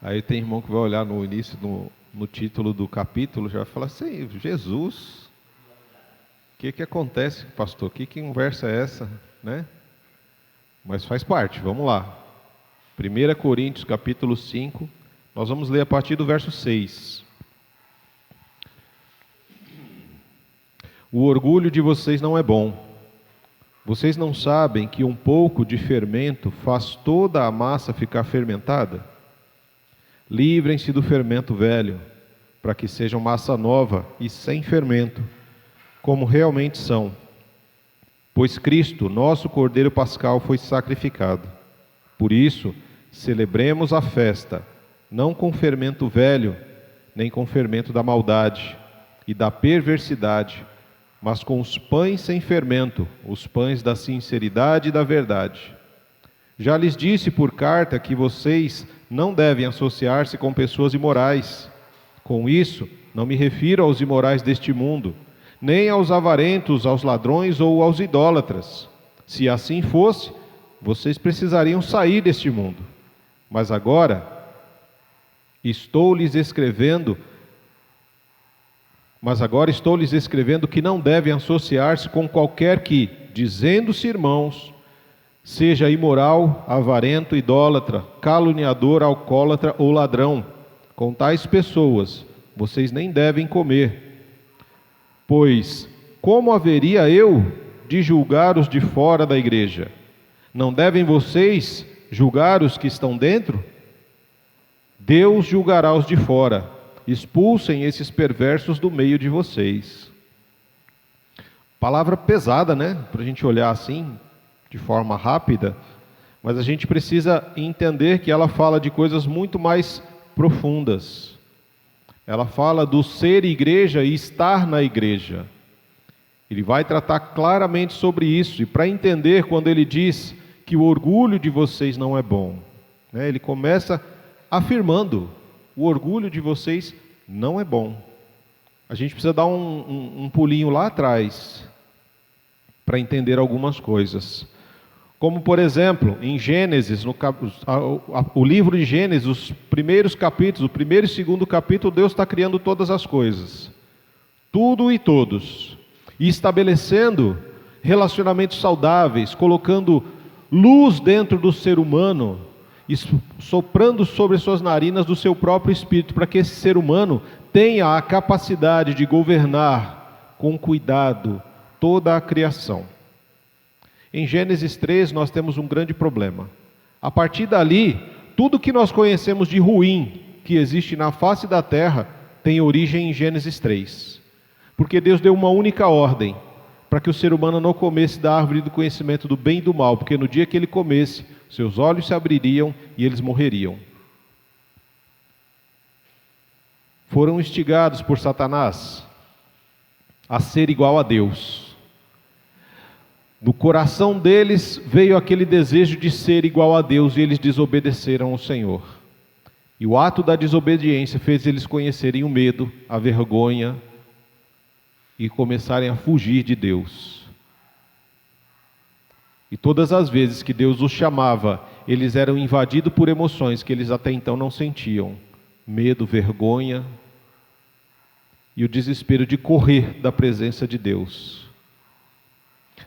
Aí tem irmão que vai olhar no início, no título do capítulo, já vai falar assim, Jesus, o que acontece, pastor? Que conversa é essa? Né? Mas faz parte, vamos lá. 1 Coríntios capítulo 5, nós vamos ler a partir do verso 6. O orgulho de vocês não é bom. Vocês não sabem que um pouco de fermento faz toda a massa ficar fermentada? Livrem-se do fermento velho, para que sejam massa nova e sem fermento, como realmente são. Pois Cristo, nosso Cordeiro Pascal, foi sacrificado. Por isso, celebremos a festa, não com fermento velho, nem com fermento da maldade e da perversidade, mas com os pães sem fermento, os pães da sinceridade e da verdade. Já lhes disse por carta que vocês não devem associar-se com pessoas imorais. Com isso, não me refiro aos imorais deste mundo, nem aos avarentos, aos ladrões ou aos idólatras. Se assim fosse, vocês precisariam sair deste mundo. Mas agora estou lhes escrevendo que não devem associar-se com qualquer que, dizendo-se irmãos, seja imoral, avarento, idólatra, caluniador, alcoólatra ou ladrão. Com tais pessoas, vocês nem devem comer. Pois, como haveria eu de julgar os de fora da igreja? Não devem vocês julgar os que estão dentro? Deus julgará os de fora. Expulsem esses perversos do meio de vocês. Palavra pesada, né? Para a gente olhar assim, de forma rápida, mas a gente precisa entender que ela fala de coisas muito mais profundas. Ela fala do ser igreja e estar na igreja. Ele vai tratar claramente sobre isso, e para entender quando ele diz que o orgulho de vocês não é bom, né? Ele começa afirmando, o orgulho de vocês não é bom. A gente precisa dar um pulinho lá atrás, para entender algumas coisas. Como, por exemplo, em Gênesis, o livro de Gênesis, os primeiros capítulos, o primeiro e segundo capítulo, Deus está criando todas as coisas. Tudo e todos. E estabelecendo relacionamentos saudáveis, colocando luz dentro do ser humano, e soprando sobre suas narinas do seu próprio espírito, para que esse ser humano tenha a capacidade de governar com cuidado toda a criação. Em Gênesis 3 nós temos um grande problema. A partir dali, tudo que nós conhecemos de ruim que existe na face da terra tem origem em Gênesis 3. Porque Deus deu uma única ordem, para que o ser humano não comesse da árvore do conhecimento do bem e do mal, porque no dia que ele comesse, seus olhos se abririam e eles morreriam. Foram instigados por Satanás a ser igual a Deus. Do coração deles veio aquele desejo de ser igual a Deus, e eles desobedeceram ao Senhor. E o ato da desobediência fez eles conhecerem o medo, a vergonha, e começarem a fugir de Deus. E todas as vezes que Deus os chamava, eles eram invadidos por emoções que eles até então não sentiam. Medo, vergonha e o desespero de correr da presença de Deus.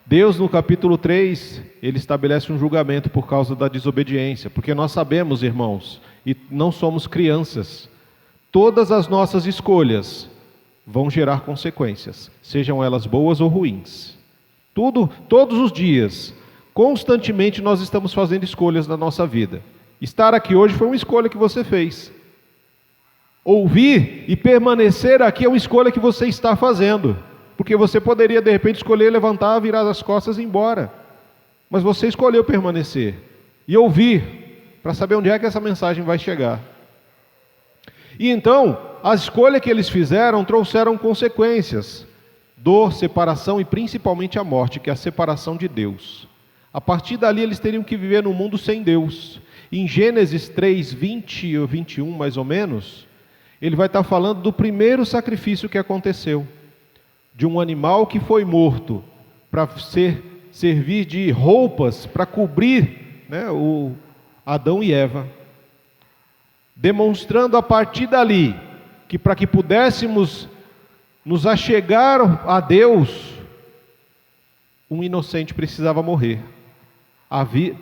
Deus, no capítulo 3, ele estabelece um julgamento por causa da desobediência, porque nós sabemos, irmãos, e não somos crianças, todas as nossas escolhas vão gerar consequências, sejam elas boas ou ruins. Todos os dias, constantemente nós estamos fazendo escolhas na nossa vida. Estar aqui hoje foi uma escolha que você fez. Ouvir e permanecer aqui é uma escolha que você está fazendo. Porque você poderia de repente escolher levantar, virar as costas e ir embora. Mas você escolheu permanecer e ouvir, para saber onde é que essa mensagem vai chegar. E então, a escolha que eles fizeram trouxeram consequências: dor, separação e principalmente a morte, que é a separação de Deus. A partir dali eles teriam que viver num mundo sem Deus. Em Gênesis 3, 20 ou 21 mais ou menos, ele vai estar falando do primeiro sacrifício que aconteceu, de um animal que foi morto para servir de roupas para cobrir, né, o Adão e Eva, demonstrando a partir dali que para que pudéssemos nos achegar a Deus, um inocente precisava morrer.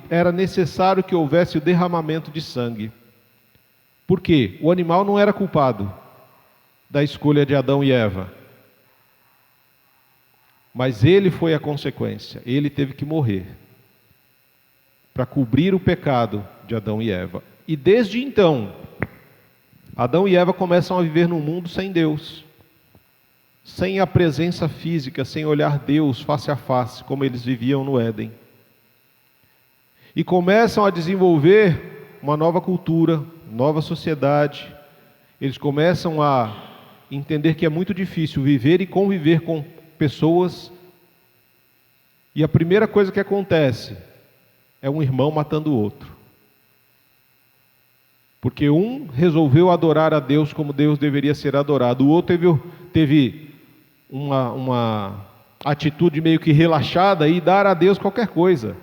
Era necessário que houvesse o derramamento de sangue. Por quê? O animal não era culpado da escolha de Adão e Eva, mas ele foi a consequência. Ele teve que morrer para cobrir o pecado de Adão e Eva. E desde então, Adão e Eva começam a viver num mundo sem Deus, sem a presença física, sem olhar Deus face a face, como eles viviam no Éden. E começam a desenvolver uma nova cultura, nova sociedade. Eles começam a entender que é muito difícil viver e conviver com pessoas. E a primeira coisa que acontece é um irmão matando o outro. Porque um resolveu adorar a Deus como Deus deveria ser adorado. O outro teve uma atitude meio que relaxada e dar a Deus qualquer coisa.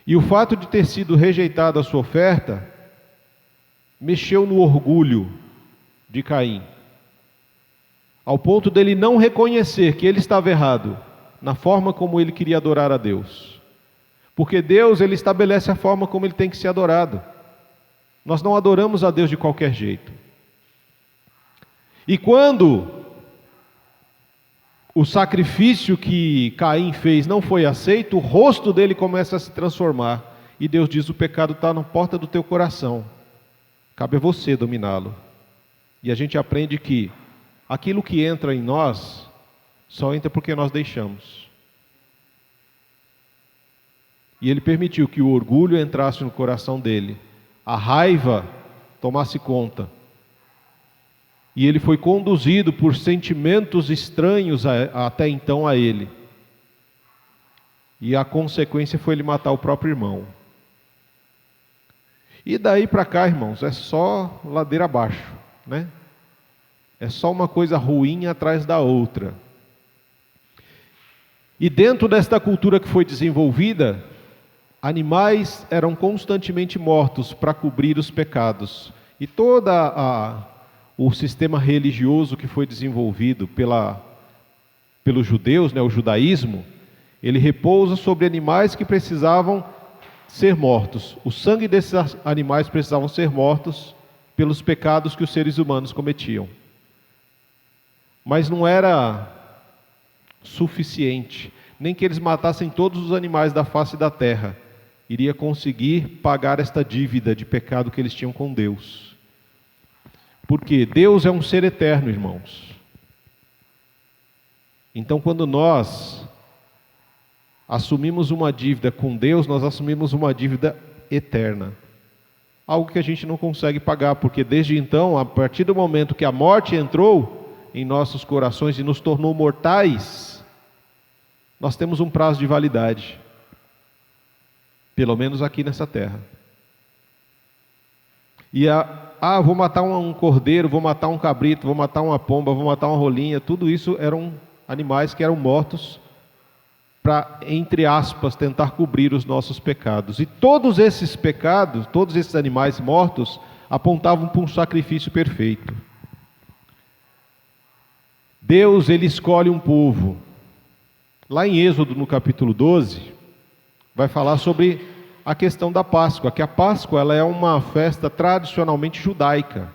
E o fato de ter sido rejeitada a sua oferta mexeu no orgulho de Caim, ao ponto dele não reconhecer que ele estava errado na forma como ele queria adorar a Deus. Porque Deus, ele estabelece a forma como ele tem que ser adorado. Nós não adoramos a Deus de qualquer jeito. E quando o sacrifício que Caim fez não foi aceito, o rosto dele começa a se transformar. E Deus diz: o pecado está na porta do teu coração. Cabe a você dominá-lo. E a gente aprende que aquilo que entra em nós, só entra porque nós deixamos. E ele permitiu que o orgulho entrasse no coração dele, a raiva tomasse conta. E ele foi conduzido por sentimentos estranhos até então a ele. E a consequência foi ele matar o próprio irmão. E daí para cá, irmãos, é só ladeira abaixo, né? É só uma coisa ruim atrás da outra. E dentro desta cultura que foi desenvolvida, animais eram constantemente mortos para cobrir os pecados. E o sistema religioso que foi desenvolvido pelos judeus, né, o judaísmo, ele repousa sobre animais que precisavam ser mortos. O sangue desses animais precisavam ser mortos pelos pecados que os seres humanos cometiam. Mas não era suficiente, nem que eles matassem todos os animais da face da terra, iria conseguir pagar esta dívida de pecado que eles tinham com Deus. Porque Deus é um ser eterno, irmãos. Então, quando nós assumimos uma dívida com Deus, nós assumimos uma dívida eterna. Algo que a gente não consegue pagar, porque desde então, a partir do momento que a morte entrou em nossos corações e nos tornou mortais, nós temos um prazo de validade. Pelo menos aqui nessa terra. E vou matar um cordeiro, vou matar um cabrito, vou matar uma pomba, vou matar uma rolinha. Tudo isso eram animais que eram mortos para, entre aspas, tentar cobrir os nossos pecados. E todos esses pecados, todos esses animais mortos, apontavam para um sacrifício perfeito. Deus, ele escolhe um povo. Lá em Êxodo, no capítulo 12, vai falar sobre a questão da Páscoa, que a Páscoa ela é uma festa tradicionalmente judaica.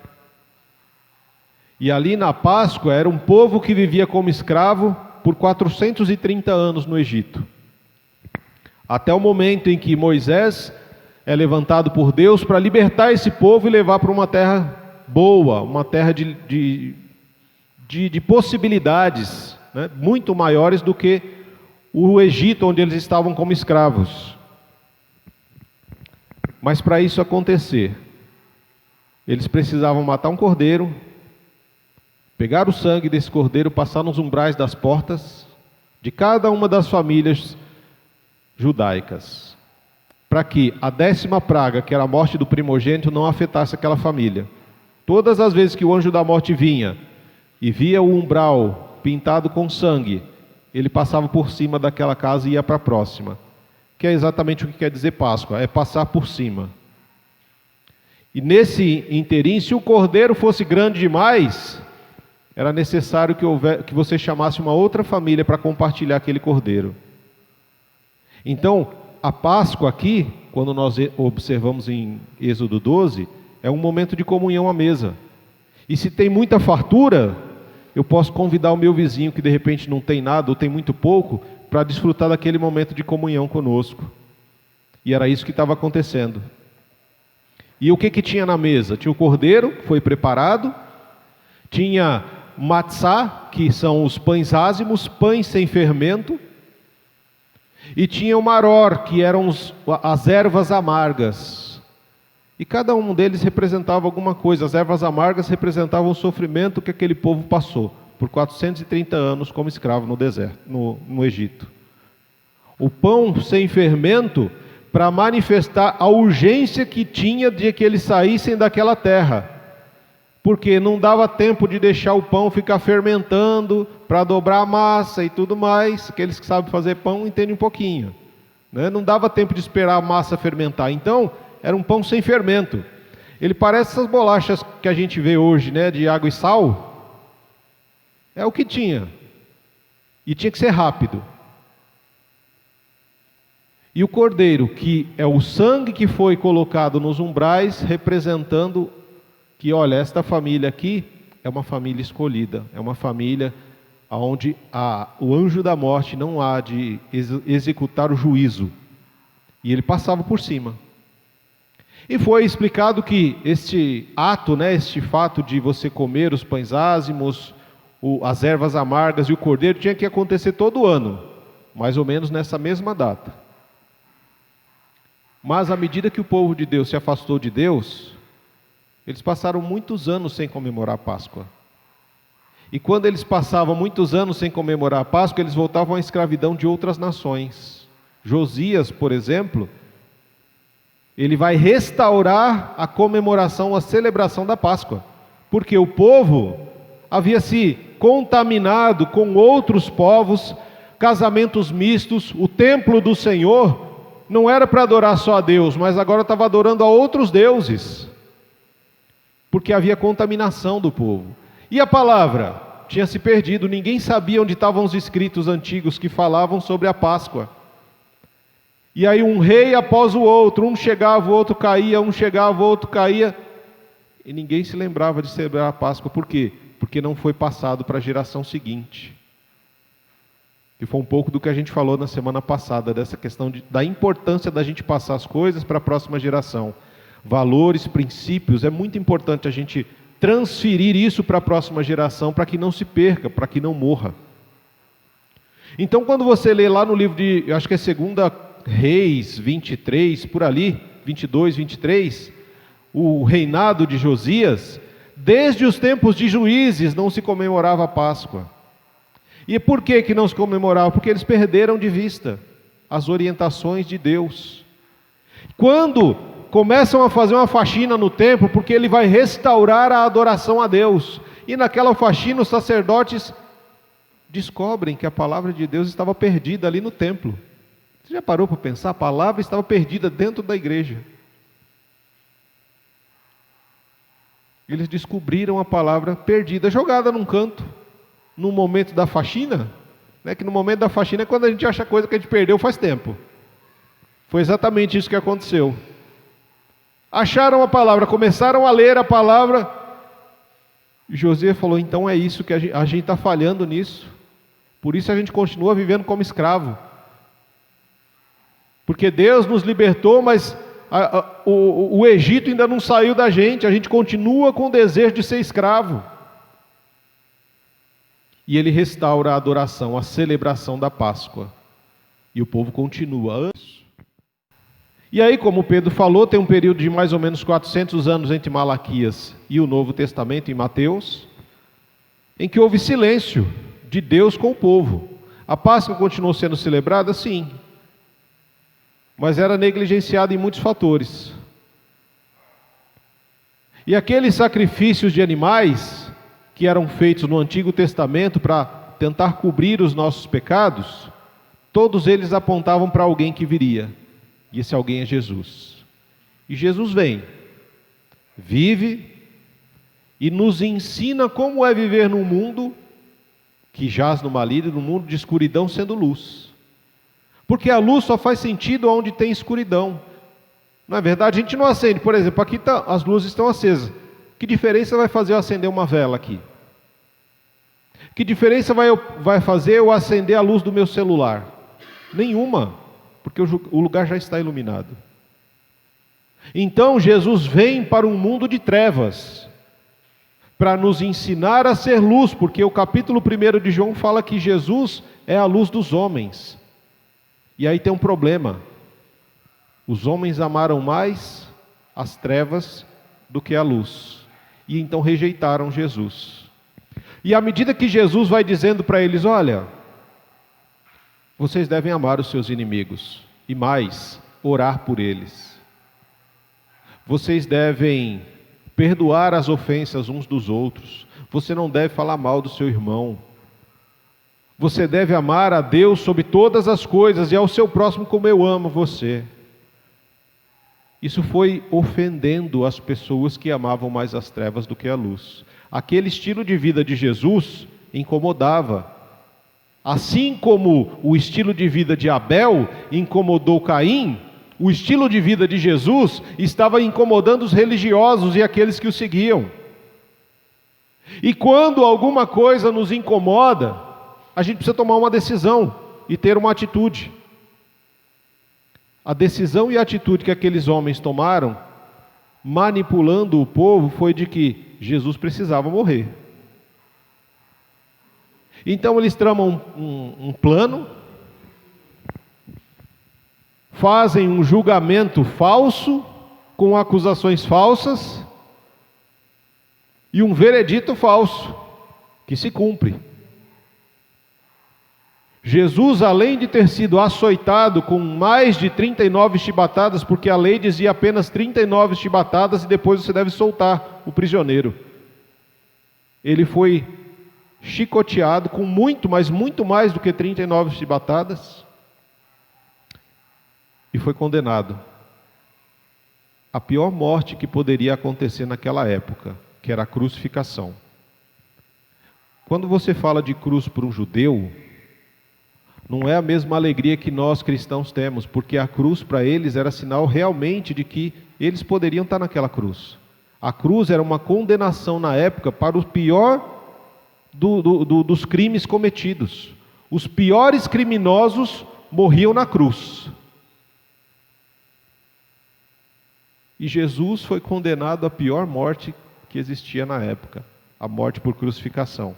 E ali na Páscoa era um povo que vivia como escravo por 430 anos no Egito. Até o momento em que Moisés é levantado por Deus para libertar esse povo e levar para uma terra boa, uma terra de possibilidades, né, muito maiores do que o Egito, onde eles estavam como escravos. Mas para isso acontecer, eles precisavam matar um cordeiro, pegar o sangue desse cordeiro, passar nos umbrais das portas de cada uma das famílias judaicas, para que a 10ª praga, que era a morte do primogênito, não afetasse aquela família. Todas as vezes que o anjo da morte vinha e via o umbral pintado com sangue, ele passava por cima daquela casa e ia para a próxima, que é exatamente o que quer dizer Páscoa, é passar por cima. E nesse interim, se o cordeiro fosse grande demais, era necessário que você chamasse uma outra família para compartilhar aquele cordeiro. Então, a Páscoa aqui, quando nós observamos em Êxodo 12, é um momento de comunhão à mesa. E se tem muita fartura, eu posso convidar o meu vizinho que de repente não tem nada ou tem muito pouco, para desfrutar daquele momento de comunhão conosco. E era isso que estava acontecendo. E o que tinha na mesa? Tinha o cordeiro, que foi preparado, tinha matzá, que são os pães ázimos, pães sem fermento, e tinha o maror, que eram as ervas amargas. E cada um deles representava alguma coisa. As ervas amargas representavam o sofrimento que aquele povo passou por 430 anos como escravo no deserto, no Egito. O pão sem fermento, para manifestar a urgência que tinha de que eles saíssem daquela terra, porque não dava tempo de deixar o pão ficar fermentando para dobrar a massa e tudo mais. Aqueles que sabem fazer pão entendem um pouquinho, né? Não dava tempo de esperar a massa fermentar. Então era um pão sem fermento. Ele parece essas bolachas que a gente vê hoje, né, de água e sal. É o que tinha, e tinha que ser rápido. E o cordeiro, que é o sangue que foi colocado nos umbrais, representando que, olha, esta família aqui é uma família escolhida, é uma família onde o anjo da morte não há de executar o juízo. E ele passava por cima. E foi explicado que este ato, né, este fato de você comer os pães ázimos, as ervas amargas e o cordeiro, tinha que acontecer todo ano, mais ou menos nessa mesma data. Mas à medida que o povo de Deus se afastou de Deus, eles passaram muitos anos sem comemorar a Páscoa. E quando eles passavam muitos anos sem comemorar a Páscoa, eles voltavam à escravidão de outras nações. Josias, por exemplo, ele vai restaurar a comemoração, a celebração da Páscoa, porque o povo havia se contaminado com outros povos, casamentos mistos. O templo do Senhor não era para adorar só a Deus, mas agora estava adorando a outros deuses, porque havia contaminação do povo. E a palavra tinha se perdido, ninguém sabia onde estavam os escritos antigos que falavam sobre a Páscoa. E aí um rei após o outro, um chegava, o outro caía, um chegava, o outro caía, e ninguém se lembrava de celebrar a Páscoa. Por quê? Porque não foi passado para a geração seguinte. E foi um pouco do que a gente falou na semana passada, dessa questão da importância da gente passar as coisas para a próxima geração. Valores, princípios, é muito importante a gente transferir isso para a próxima geração, para que não se perca, para que não morra. Então, quando você lê lá no livro de, eu acho que é 2 Reis 23, por ali, 22, 23, o reinado de Josias, desde os tempos de Juízes não se comemorava a Páscoa. E por que não se comemorava? Porque eles perderam de vista as orientações de Deus. Quando começam a fazer uma faxina no templo, porque ele vai restaurar a adoração a Deus, e naquela faxina os sacerdotes descobrem que a palavra de Deus estava perdida ali no templo. Você já parou para pensar? A palavra estava perdida dentro da igreja. Eles descobriram a palavra perdida, jogada num canto, no momento da faxina, né? Que no momento da faxina é quando a gente acha coisa que a gente perdeu faz tempo. Foi exatamente isso que aconteceu. Acharam a palavra, começaram a ler a palavra, e Josias falou, então é isso que a gente está falhando nisso, por isso a gente continua vivendo como escravo, porque Deus nos libertou, mas o Egito ainda não saiu da gente, a gente continua com o desejo de ser escravo. E ele restaura a adoração, a celebração da Páscoa. E o povo continua. E aí, como Pedro falou, tem um período de mais ou menos 400 anos entre Malaquias e o Novo Testamento, em Mateus, em que houve silêncio de Deus com o povo. A Páscoa continuou sendo celebrada, sim, mas era negligenciada em muitos fatores. E aqueles sacrifícios de animais que eram feitos no Antigo Testamento para tentar cobrir os nossos pecados, todos eles apontavam para alguém que viria. E esse alguém é Jesus. E Jesus vem, vive e nos ensina como é viver num mundo que jaz no maligno, num mundo de escuridão sendo luz. Porque a luz só faz sentido onde tem escuridão. Não é verdade? A gente não acende, por exemplo, aqui as luzes estão acesas. Que diferença vai fazer eu acender uma vela aqui? Que diferença vai fazer eu acender a luz do meu celular? Nenhuma, porque o lugar já está iluminado. Então Jesus vem para um mundo de trevas, para nos ensinar a ser luz, porque o capítulo 1 de João fala que Jesus é a luz dos homens. E aí tem um problema. Os homens amaram mais as trevas do que a luz, e então rejeitaram Jesus. E à medida que Jesus vai dizendo para eles, olha, vocês devem amar os seus inimigos, e mais, orar por eles. Vocês devem perdoar as ofensas uns dos outros. Você não deve falar mal do seu irmão. Você deve amar a Deus sobre todas as coisas e ao seu próximo como eu amo você. Isso foi ofendendo as pessoas que amavam mais as trevas do que a luz. Aquele estilo de vida de Jesus incomodava. Assim como o estilo de vida de Abel incomodou Caim, o estilo de vida de Jesus estava incomodando os religiosos e aqueles que o seguiam. E quando alguma coisa nos incomoda, a gente precisa tomar uma decisão e ter uma atitude. A decisão e a atitude que aqueles homens tomaram, manipulando o povo, foi de que Jesus precisava morrer. Então eles tramam um plano, fazem um julgamento falso, com acusações falsas, e um veredito falso, que se cumpre. Jesus, além de ter sido açoitado com mais de 39 chibatadas, porque a lei dizia apenas 39 chibatadas e depois você deve soltar o prisioneiro. Ele foi chicoteado com muito, mas muito mais do que 39 chibatadas e foi condenado à pior morte que poderia acontecer naquela época, que era a crucificação. Quando você fala de cruz para um judeu, não é a mesma alegria que nós cristãos temos, porque a cruz para eles era sinal realmente de que eles poderiam estar naquela cruz. A cruz era uma condenação na época para o pior dos crimes cometidos. Os piores criminosos morriam na cruz. E Jesus foi condenado à pior morte que existia na época, a morte por crucificação.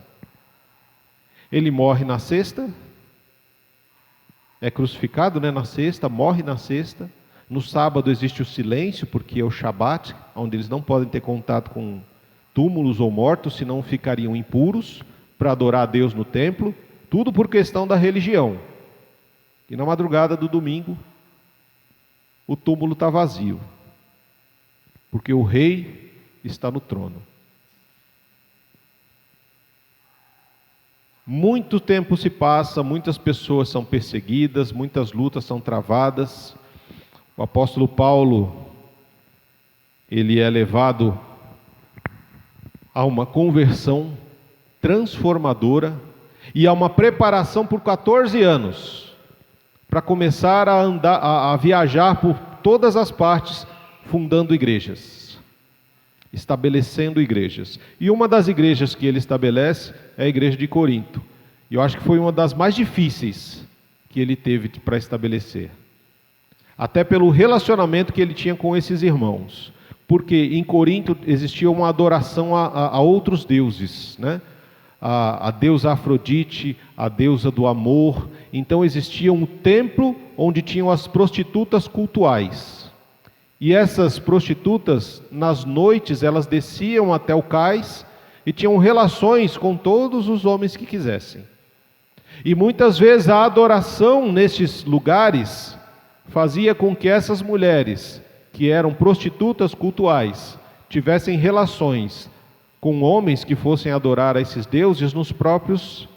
Ele morre na sexta, é crucificado, na sexta, morre na sexta. No sábado existe o silêncio, porque é o Shabat, onde eles não podem ter contato com túmulos ou mortos, senão ficariam impuros para adorar a Deus no templo, tudo por questão da religião. E na madrugada do domingo, o túmulo está vazio, porque o rei está no trono. Muito tempo se passa, muitas pessoas são perseguidas, muitas lutas são travadas. O apóstolo Paulo, ele é levado a uma conversão transformadora e a uma preparação por 14 anos para começar a viajar por todas as partes, fundando igrejas, estabelecendo igrejas. E uma das igrejas que ele estabelece é a igreja de Corinto. E eu acho que foi uma das mais difíceis que ele teve para estabelecer. Até pelo relacionamento que ele tinha com esses irmãos. Porque em Corinto existia uma adoração a outros deuses, a deusa Afrodite, a deusa do amor. Então existia um templo onde tinham as prostitutas cultuais. E essas prostitutas, nas noites, elas desciam até o cais e tinham relações com todos os homens que quisessem. E muitas vezes a adoração nestes lugares fazia com que essas mulheres, que eram prostitutas cultuais, tivessem relações com homens que fossem adorar a esses deuses nos próprios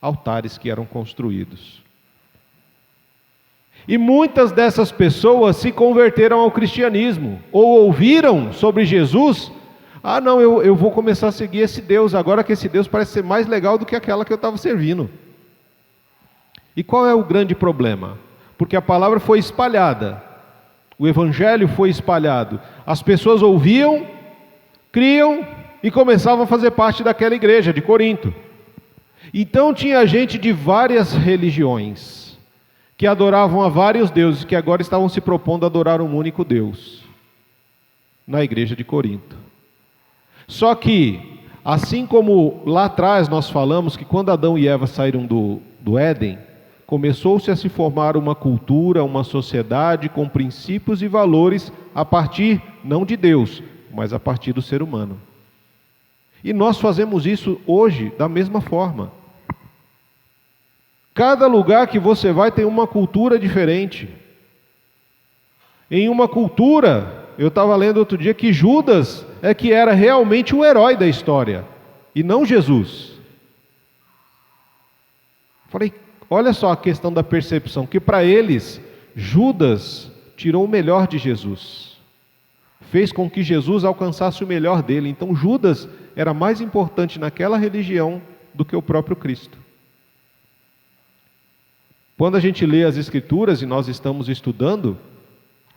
altares que eram construídos. E muitas dessas pessoas se converteram ao cristianismo, ou ouviram sobre Jesus. Ah, não, eu vou começar a seguir esse Deus, agora que esse Deus parece ser mais legal do que aquela que eu estava servindo. E qual é o grande problema? Porque a palavra foi espalhada, o evangelho foi espalhado, as pessoas ouviam, criam e começavam a fazer parte daquela igreja de Corinto. Então tinha gente de várias religiões, que adoravam a vários deuses, que agora estavam se propondo a adorar um único Deus, na igreja de Corinto. Só que, assim como lá atrás nós falamos que quando Adão e Eva saíram do Éden, começou-se a se formar uma cultura, uma sociedade com princípios e valores a partir, não de Deus, mas a partir do ser humano. E nós fazemos isso hoje da mesma forma. Cada lugar que você vai tem uma cultura diferente. Em uma cultura, eu estava lendo outro dia que Judas é que era realmente o herói da história, e não Jesus. Falei, olha só a questão da percepção, que para eles, Judas tirou o melhor de Jesus. Fez com que Jesus alcançasse o melhor dele. Então Judas era mais importante naquela religião do que o próprio Cristo. Quando a gente lê as Escrituras, e nós estamos estudando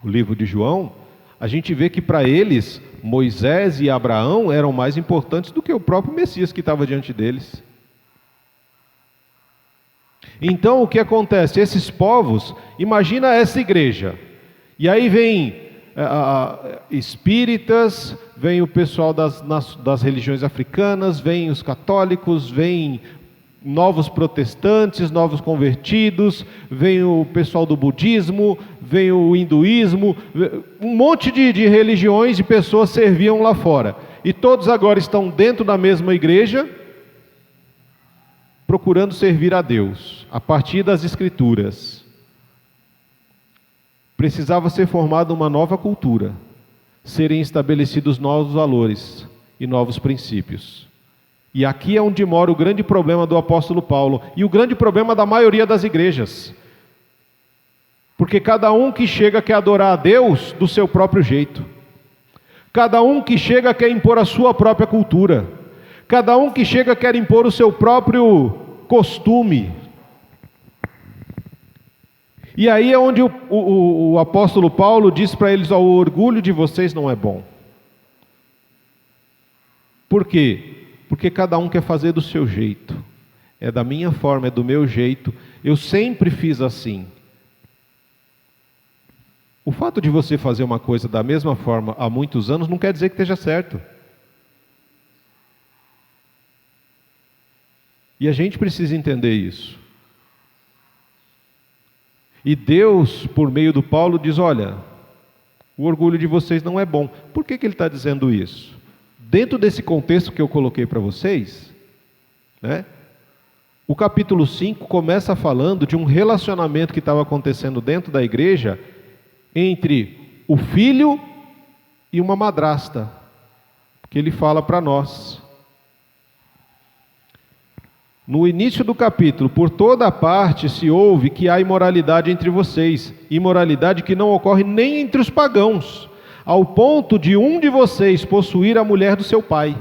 o livro de João, a gente vê que para eles, Moisés e Abraão eram mais importantes do que o próprio Messias que estava diante deles. Então o que acontece? Esses povos, imagina essa igreja, e aí vem espíritas, vem o pessoal das religiões africanas, vem os católicos, vem novos protestantes, novos convertidos, vem o pessoal do budismo, vem o hinduísmo, um monte de religiões e pessoas serviam lá fora. E todos agora estão dentro da mesma igreja, procurando servir a Deus, a partir das Escrituras. Precisava ser formada uma nova cultura, serem estabelecidos novos valores e novos princípios. E aqui é onde mora o grande problema do apóstolo Paulo, e o grande problema da maioria das igrejas. Porque cada um que chega quer adorar a Deus do seu próprio jeito. Cada um que chega quer impor a sua própria cultura. Cada um que chega quer impor o seu próprio costume. E aí é onde o apóstolo Paulo diz para eles: o orgulho de vocês não é bom. Por quê? Porque cada um quer fazer do seu jeito. É da minha forma, é do meu jeito. Eu sempre fiz assim. O fato de você fazer uma coisa da mesma forma há muitos anos não quer dizer que esteja certo. E a gente precisa entender isso. E Deus, por meio do Paulo, diz: olha, o orgulho de vocês não é bom. Por que ele está dizendo isso? Dentro desse contexto que eu coloquei para vocês, né, o capítulo 5 começa falando de um relacionamento que estava acontecendo dentro da igreja entre o filho e uma madrasta, que ele fala para nós. No início do capítulo: por toda parte se ouve que há imoralidade entre vocês, imoralidade que não ocorre nem entre os pagãos, ao ponto de um de vocês possuir a mulher do seu pai.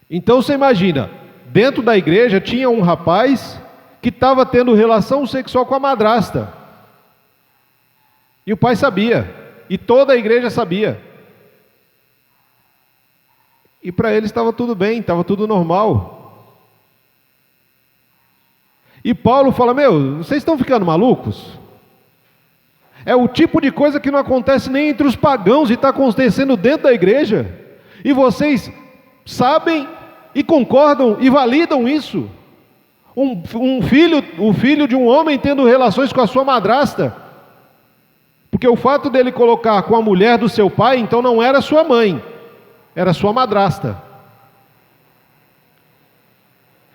Então você imagina, dentro da igreja tinha um rapaz que estava tendo relação sexual com a madrasta, e o pai sabia, e toda a igreja sabia. E para eles estava tudo bem, estava tudo normal. E Paulo fala: vocês estão ficando malucos? É o tipo de coisa que não acontece nem entre os pagãos e está acontecendo dentro da igreja. E vocês sabem e concordam e validam isso. O filho de um homem tendo relações com a sua madrasta. Porque o fato dele colocar com a mulher do seu pai, então não era sua mãe, era sua madrasta.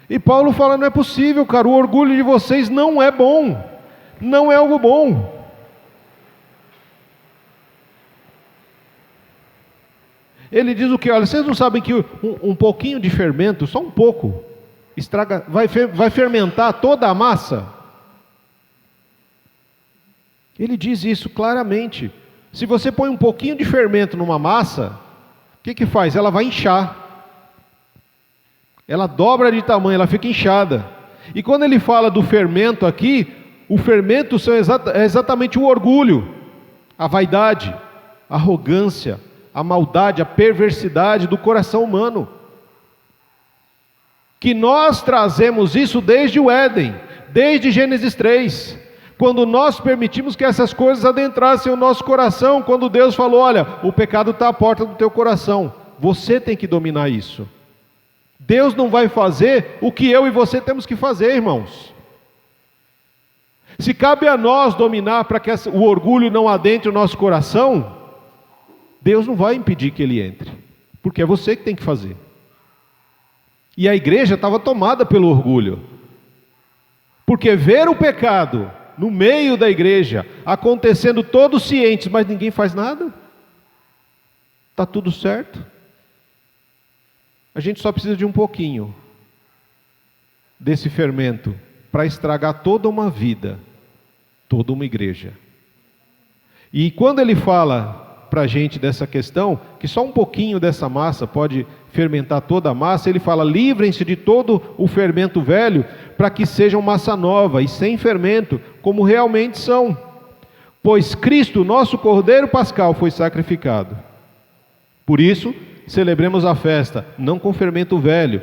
E Paulo fala, não é possível, cara, o orgulho de vocês não é bom, não é algo bom. Ele diz o que? Olha, vocês não sabem que um pouquinho de fermento, só um pouco, vai fermentar toda a massa? Ele diz isso claramente. Se você põe um pouquinho de fermento numa massa, o que faz? Ela vai inchar. Ela dobra de tamanho, ela fica inchada. E quando ele fala do fermento aqui, o fermento é exatamente o orgulho, a vaidade, a arrogância, a maldade, a perversidade do coração humano. Que nós trazemos isso desde o Éden, desde Gênesis 3. Quando nós permitimos que essas coisas adentrassem o nosso coração, quando Deus falou, olha, o pecado está à porta do teu coração, você tem que dominar isso. Deus não vai fazer o que eu e você temos que fazer, irmãos. Se cabe a nós dominar para que o orgulho não adentre o nosso coração, Deus não vai impedir que ele entre, porque é você que tem que fazer. E a igreja estava tomada pelo orgulho, porque ver o pecado no meio da igreja, acontecendo todos cientes, mas ninguém faz nada, está tudo certo. A gente só precisa de um pouquinho desse fermento para estragar toda uma vida, toda uma igreja. E quando ele fala para a gente dessa questão, que só um pouquinho dessa massa pode fermentar toda a massa, ele fala, livrem-se de todo o fermento velho, para que sejam massa nova e sem fermento, como realmente são. Pois Cristo, nosso Cordeiro Pascal, foi sacrificado. Por isso, celebremos a festa, não com fermento velho,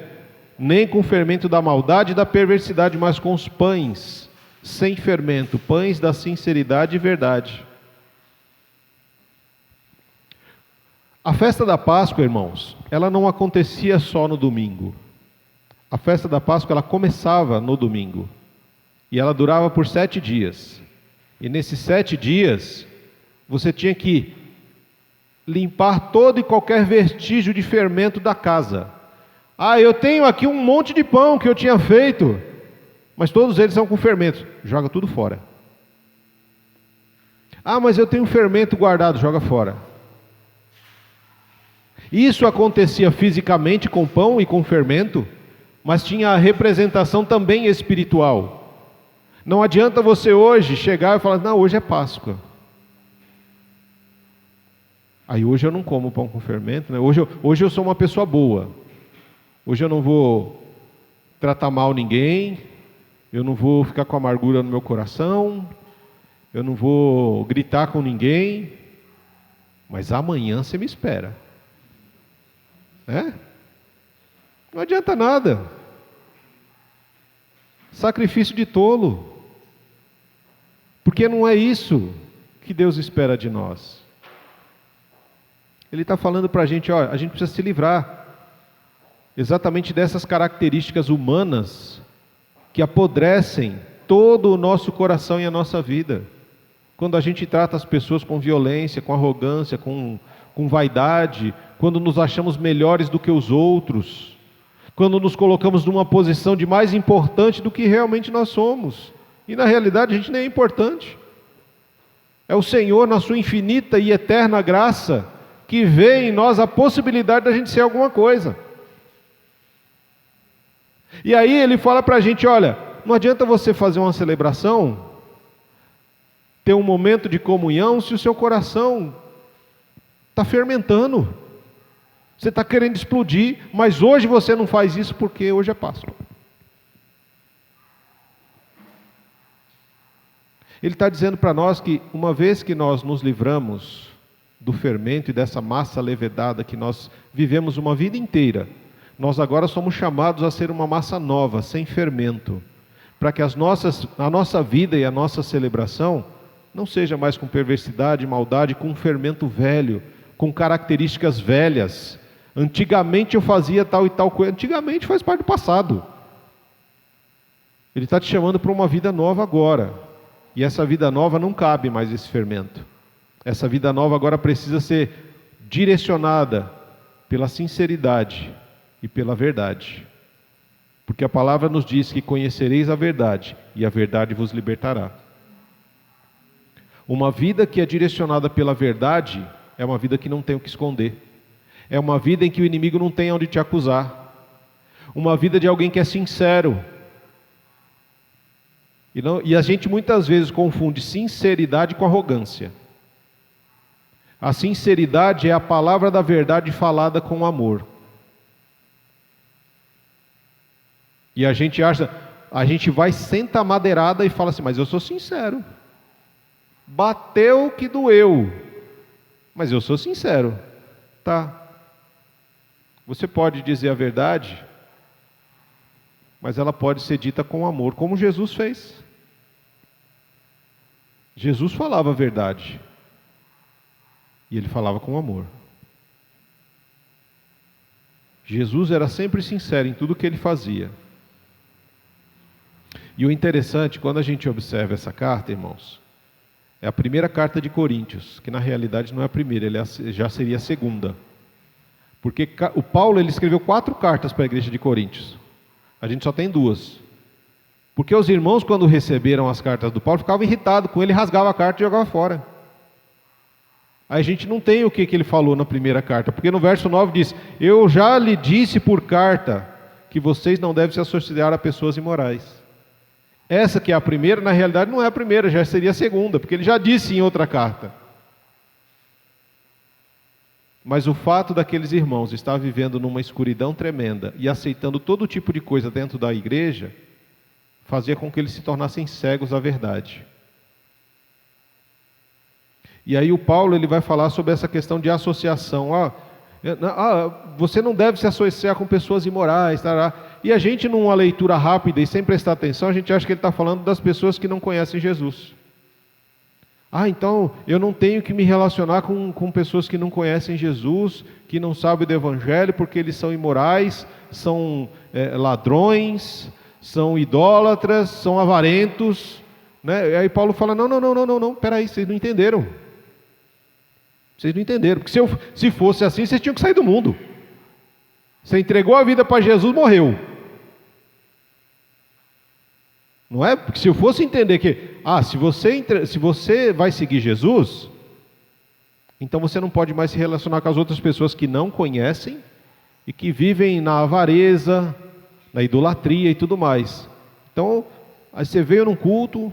nem com fermento da maldade e da perversidade, mas com os pães sem fermento, pães da sinceridade e verdade. A festa da Páscoa, irmãos, ela não acontecia só no domingo. A festa da Páscoa, ela começava no domingo. E ela durava por 7 dias. E nesses 7 dias, você tinha que limpar todo e qualquer vestígio de fermento da casa. Ah, eu tenho aqui um monte de pão que eu tinha feito, mas todos eles são com fermento. Joga tudo fora. Ah, mas eu tenho fermento guardado. Joga fora. Isso acontecia fisicamente com pão e com fermento, mas tinha a representação também espiritual. Não adianta você hoje chegar e falar, não, hoje é Páscoa. Aí hoje eu não como pão com fermento, né? Hoje eu sou uma pessoa boa. Hoje eu não vou tratar mal ninguém, eu não vou ficar com amargura no meu coração, eu não vou gritar com ninguém, mas amanhã você me espera. Não adianta nada. Sacrifício de tolo. Porque não é isso que Deus espera de nós. Ele está falando para a gente, a gente precisa se livrar exatamente dessas características humanas que apodrecem todo o nosso coração e a nossa vida. Quando a gente trata as pessoas com violência, com arrogância, com vaidade, quando nos achamos melhores do que os outros, quando nos colocamos numa posição de mais importante do que realmente nós somos. E na realidade a gente nem é importante. É o Senhor, na sua infinita e eterna graça, que vê em nós a possibilidade da gente ser alguma coisa. E aí ele fala para a gente, olha, não adianta você fazer uma celebração, ter um momento de comunhão, se o seu coração está fermentando. Você está querendo explodir, mas hoje você não faz isso porque hoje é Páscoa. Ele está dizendo para nós que uma vez que nós nos livramos do fermento e dessa massa levedada que nós vivemos uma vida inteira, nós agora somos chamados a ser uma massa nova, sem fermento, para que a nossa vida e a nossa celebração não seja mais com perversidade, maldade, com um fermento velho, com características velhas. Antigamente eu fazia tal e tal coisa. Antigamente faz parte do passado. Ele está te chamando para uma vida nova agora. E essa vida nova não cabe mais esse fermento. Essa vida nova agora precisa ser direcionada pela sinceridade e pela verdade. Porque a palavra nos diz que conhecereis a verdade, e a verdade vos libertará. Uma vida que é direcionada pela verdade é uma vida que não tem o que esconder. É uma vida em que o inimigo não tem onde te acusar. Uma vida de alguém que é sincero. E a gente muitas vezes confunde sinceridade com arrogância. A sinceridade é a palavra da verdade falada com amor. E a gente acha, a gente vai, senta a madeirada e fala assim, mas eu sou sincero. Bateu que doeu, mas eu sou sincero. Tá. Você pode dizer a verdade, mas ela pode ser dita com amor, como Jesus fez. Jesus falava a verdade, e ele falava com amor. Jesus era sempre sincero em tudo que ele fazia. E o interessante, quando a gente observa essa carta, irmãos, é a primeira carta de Coríntios, que na realidade não é a primeira, ele já seria a segunda. Porque o Paulo ele escreveu 4 cartas para a igreja de Coríntios. A gente só tem 2. Porque os irmãos, quando receberam as cartas do Paulo, ficavam irritados com ele, rasgava a carta e jogava fora. Aí a gente não tem o que ele falou na primeira carta, porque no verso 9 diz, eu já lhe disse por carta que vocês não devem se associar a pessoas imorais. Essa que é a primeira, na realidade não é a primeira, já seria a segunda, porque ele já disse em outra carta. Mas o fato daqueles irmãos estar vivendo numa escuridão tremenda e aceitando todo tipo de coisa dentro da igreja, fazia com que eles se tornassem cegos à verdade. E aí o Paulo ele vai falar sobre essa questão de associação. Você não deve se associar com pessoas imorais. E a gente, numa leitura rápida e sem prestar atenção, a gente acha que ele está falando das pessoas que não conhecem Jesus. Então eu não tenho que me relacionar com pessoas que não conhecem Jesus, que não sabem do Evangelho, porque eles são imorais, são ladrões, são idólatras, são avarentos. Né? E aí Paulo fala, não, peraí, vocês não entenderam. Vocês não entenderam, porque se fosse assim, vocês tinham que sair do mundo. Você entregou a vida para Jesus, morreu. Não é? Porque se eu fosse entender que, se você vai seguir Jesus, então você não pode mais se relacionar com as outras pessoas que não conhecem e que vivem na avareza, na idolatria e tudo mais. Então, aí você veio num culto,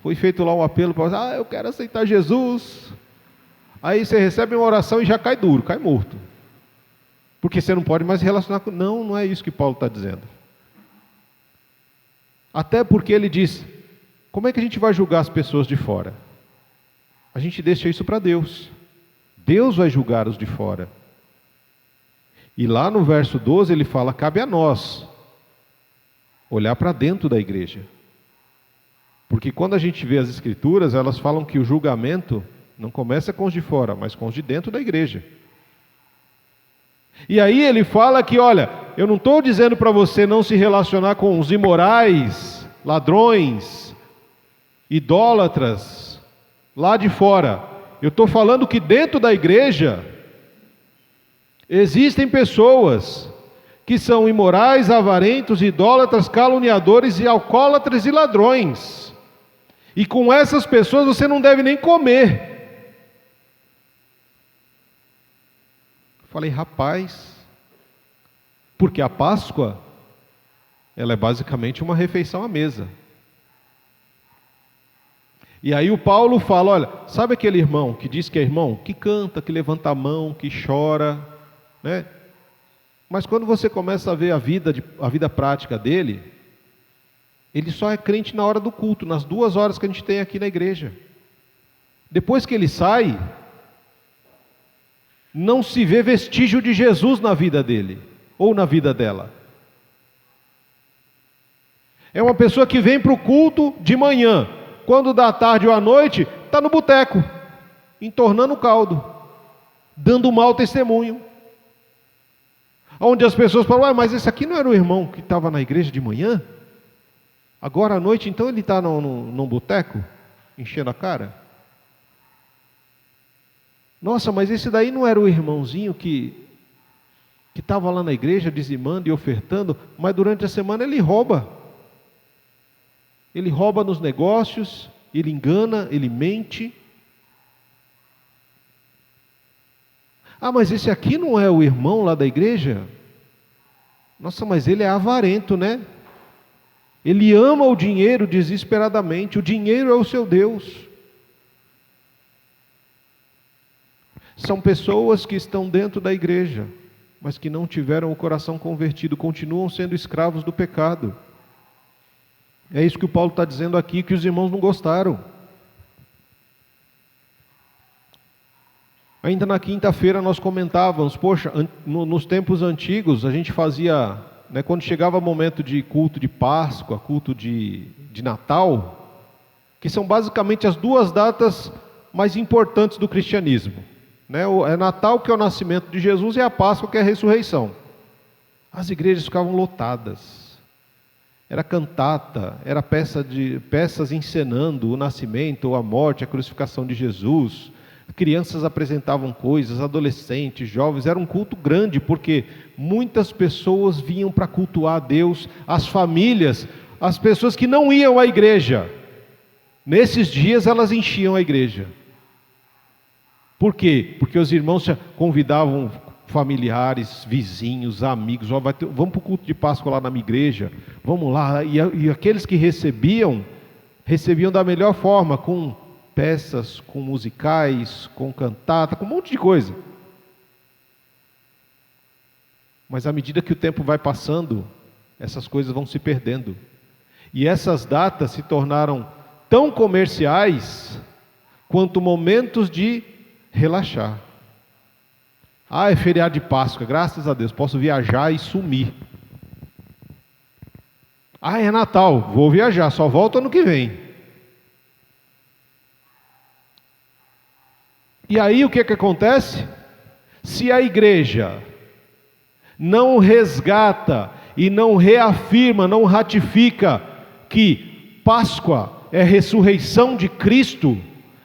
foi feito lá um apelo para eu quero aceitar Jesus. Aí você recebe uma oração e já cai duro, cai morto. Porque você não pode mais se relacionar com... Não é isso que Paulo está dizendo. Até porque ele diz, como é que a gente vai julgar as pessoas de fora? A gente deixa isso para Deus. Deus vai julgar os de fora. E lá no verso 12 ele fala, cabe a nós olhar para dentro da igreja. Porque quando a gente vê as escrituras, elas falam que o julgamento não começa com os de fora, mas com os de dentro da igreja. E aí ele fala que, olha, eu não estou dizendo para você não se relacionar com os imorais, ladrões, idólatras, lá de fora. Eu estou falando que dentro da igreja existem pessoas que são imorais, avarentos, idólatras, caluniadores e alcoólatras e ladrões. E com essas pessoas você não deve nem comer. Falei, rapaz, porque a Páscoa, ela é basicamente uma refeição à mesa. E aí o Paulo fala, olha, sabe aquele irmão que diz que é irmão? Que canta, que levanta a mão, que chora, né? Mas quando você começa a ver a vida prática dele, ele só é crente na hora do culto, nas 2 horas que a gente tem aqui na igreja. Depois que ele sai, não se vê vestígio de Jesus na vida dele, ou na vida dela. É uma pessoa que vem para o culto de manhã, quando dá tarde ou à noite, está no boteco, entornando o caldo, dando mau testemunho. Onde as pessoas falam, mas esse aqui não era o irmão que estava na igreja de manhã? Agora à noite, então, ele está num boteco, enchendo a cara? Nossa, mas esse daí não era o irmãozinho que estava lá na igreja dizimando e ofertando, mas durante a semana ele rouba. Ele rouba nos negócios, ele engana, ele mente. Ah, mas esse aqui não é o irmão lá da igreja? Nossa, mas ele é avarento, né? Ele ama o dinheiro desesperadamente. O dinheiro é o seu Deus. São pessoas que estão dentro da igreja, mas que não tiveram o coração convertido, continuam sendo escravos do pecado. É isso que o Paulo está dizendo aqui, que os irmãos não gostaram. Ainda na quinta-feira nós comentávamos, poxa, nos tempos antigos a gente fazia, né, quando chegava o momento de culto de Páscoa, culto de Natal, que são basicamente as duas datas mais importantes do cristianismo. Né? É Natal, que é o nascimento de Jesus, e a Páscoa, que é a ressurreição. As igrejas ficavam lotadas. Era cantata, era peças encenando o nascimento, ou a morte, a crucificação de Jesus. Crianças apresentavam coisas, adolescentes, jovens. Era um culto grande, porque muitas pessoas vinham para cultuar a Deus. As famílias, as pessoas que não iam à igreja, nesses dias elas enchiam a igreja. Por quê? Porque os irmãos convidavam familiares, vizinhos, amigos. Vamos para o culto de Páscoa lá na minha igreja, vamos lá. E aqueles que recebiam da melhor forma, com peças, com musicais, com cantata, com um monte de coisa. Mas à medida que o tempo vai passando, essas coisas vão se perdendo. E essas datas se tornaram tão comerciais quanto momentos de relaxar. Ah, é feriado de Páscoa, graças a Deus, posso viajar e sumir. Ah, é Natal, vou viajar, só volto ano que vem. E aí o que acontece? Se a igreja não resgata e não reafirma, não ratifica que Páscoa é ressurreição de Cristo,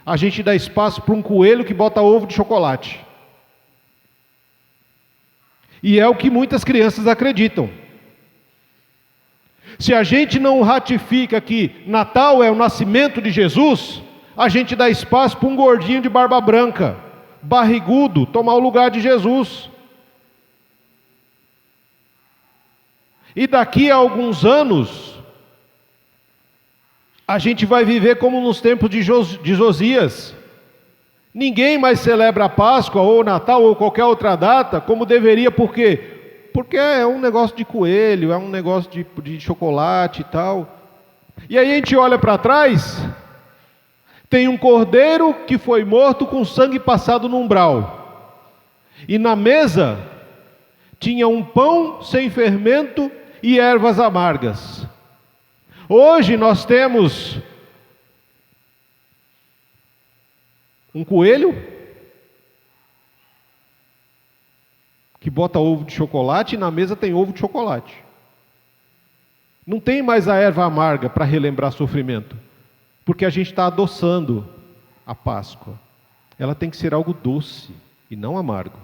a gente dá espaço para um coelho que bota ovo de chocolate. E é o que muitas crianças acreditam. Se a gente não ratifica que Natal é o nascimento de Jesus, a gente dá espaço para um gordinho de barba branca, barrigudo, tomar o lugar de Jesus. E daqui a alguns anos, a gente vai viver como nos tempos de Josias. Ninguém mais celebra a Páscoa, ou o Natal, ou qualquer outra data, como deveria. Por quê? Porque é um negócio de coelho, é um negócio de chocolate e tal. E aí a gente olha para trás, tem um cordeiro que foi morto com sangue passado no umbral. E na mesa tinha um pão sem fermento e ervas amargas. Hoje nós temos um coelho que bota ovo de chocolate e na mesa tem ovo de chocolate. Não tem mais a erva amarga para relembrar sofrimento, porque a gente está adoçando a Páscoa. Ela tem que ser algo doce e não amargo.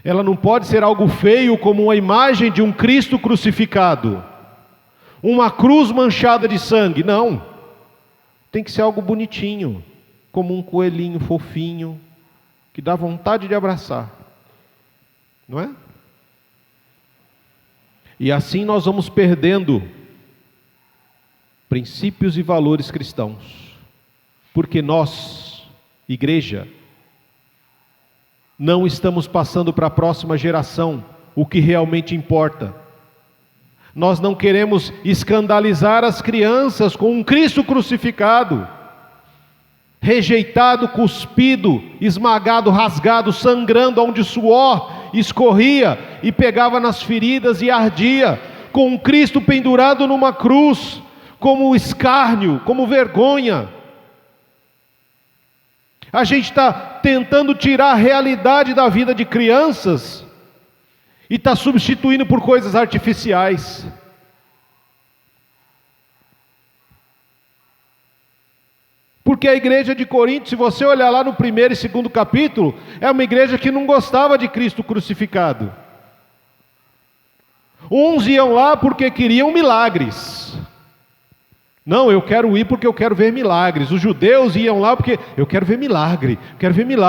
Ela não pode ser algo feio como uma imagem de um Cristo crucificado, uma cruz manchada de sangue. Não. Tem que ser algo bonitinho, como um coelhinho fofinho, que dá vontade de abraçar. Não é? E assim nós vamos perdendo princípios e valores cristãos. Porque nós, igreja, não estamos passando para a próxima geração o que realmente importa. Nós não queremos escandalizar as crianças com um Cristo crucificado, rejeitado, cuspido, esmagado, rasgado, sangrando, onde o suor escorria e pegava nas feridas e ardia, com um Cristo pendurado numa cruz, como escárnio, como vergonha. A gente está tentando tirar a realidade da vida de crianças e está substituindo por coisas artificiais. Porque a igreja de Corinto, se você olhar lá no 1º e 2º capítulo, é uma igreja que não gostava de Cristo crucificado. Uns iam lá porque queriam milagres. Não, eu quero ir porque eu quero ver milagres. Os judeus iam lá porque eu quero ver milagre,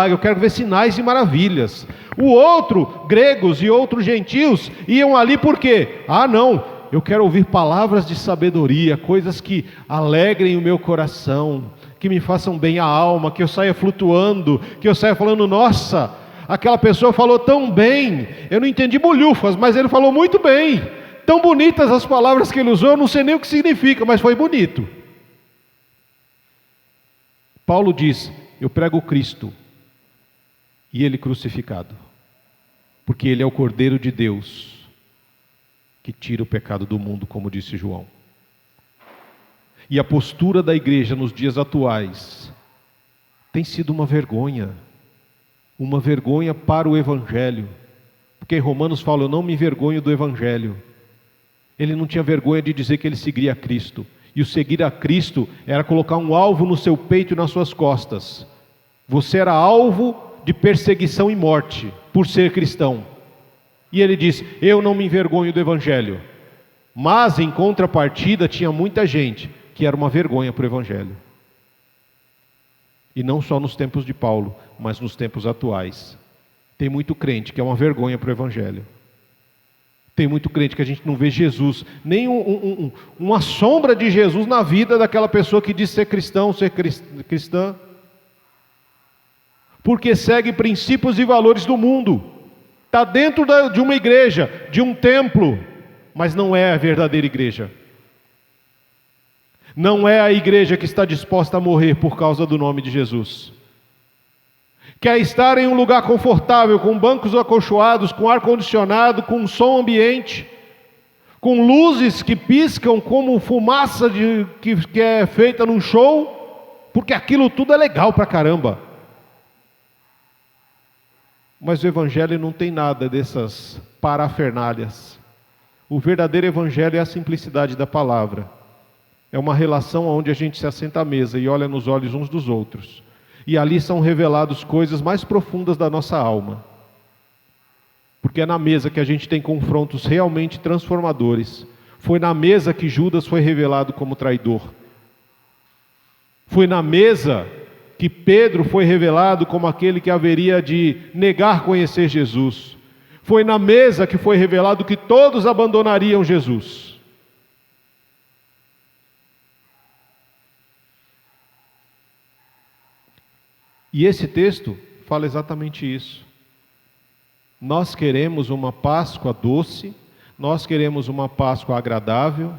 eu quero ver sinais e maravilhas. O outro, gregos e outros gentios, iam ali porque, não, eu quero ouvir palavras de sabedoria, coisas que alegrem o meu coração, que me façam bem a alma, que eu saia flutuando, que eu saia falando, nossa, aquela pessoa falou tão bem, eu não entendi bolhufas, mas ele falou muito bem. Tão bonitas as palavras que ele usou, eu não sei nem o que significa, mas foi bonito. Paulo diz, eu prego o Cristo e ele crucificado, porque ele é o Cordeiro de Deus, que tira o pecado do mundo, como disse João. E a postura da igreja nos dias atuais tem sido uma vergonha para o Evangelho, porque em Romanos fala, eu não me envergonho do Evangelho. Ele não tinha vergonha de dizer que ele seguia a Cristo. E o seguir a Cristo era colocar um alvo no seu peito e nas suas costas. Você era alvo de perseguição e morte por ser cristão. E ele diz, eu não me envergonho do Evangelho. Mas em contrapartida tinha muita gente que era uma vergonha para o Evangelho. E não só nos tempos de Paulo, mas nos tempos atuais. Tem muito crente que é uma vergonha para o Evangelho. Tem muito crente que a gente não vê Jesus, nem uma sombra de Jesus na vida daquela pessoa que diz ser cristão, ser cristã. Porque segue princípios e valores do mundo. Está dentro de uma igreja, de um templo, mas não é a verdadeira igreja. Não é a igreja que está disposta a morrer por causa do nome de Jesus. Quer estar em um lugar confortável, com bancos acolchoados, com ar-condicionado, com som ambiente, com luzes que piscam como fumaça que é feita num show, porque aquilo tudo é legal pra caramba. Mas o Evangelho não tem nada dessas parafernálias. O verdadeiro Evangelho é a simplicidade da palavra. É uma relação onde a gente se assenta à mesa e olha nos olhos uns dos outros. E ali são reveladas coisas mais profundas da nossa alma. Porque é na mesa que a gente tem confrontos realmente transformadores. Foi na mesa que Judas foi revelado como traidor. Foi na mesa que Pedro foi revelado como aquele que haveria de negar conhecer Jesus. Foi na mesa que foi revelado que todos abandonariam Jesus. E esse texto fala exatamente isso. Nós queremos uma Páscoa doce, nós queremos uma Páscoa agradável,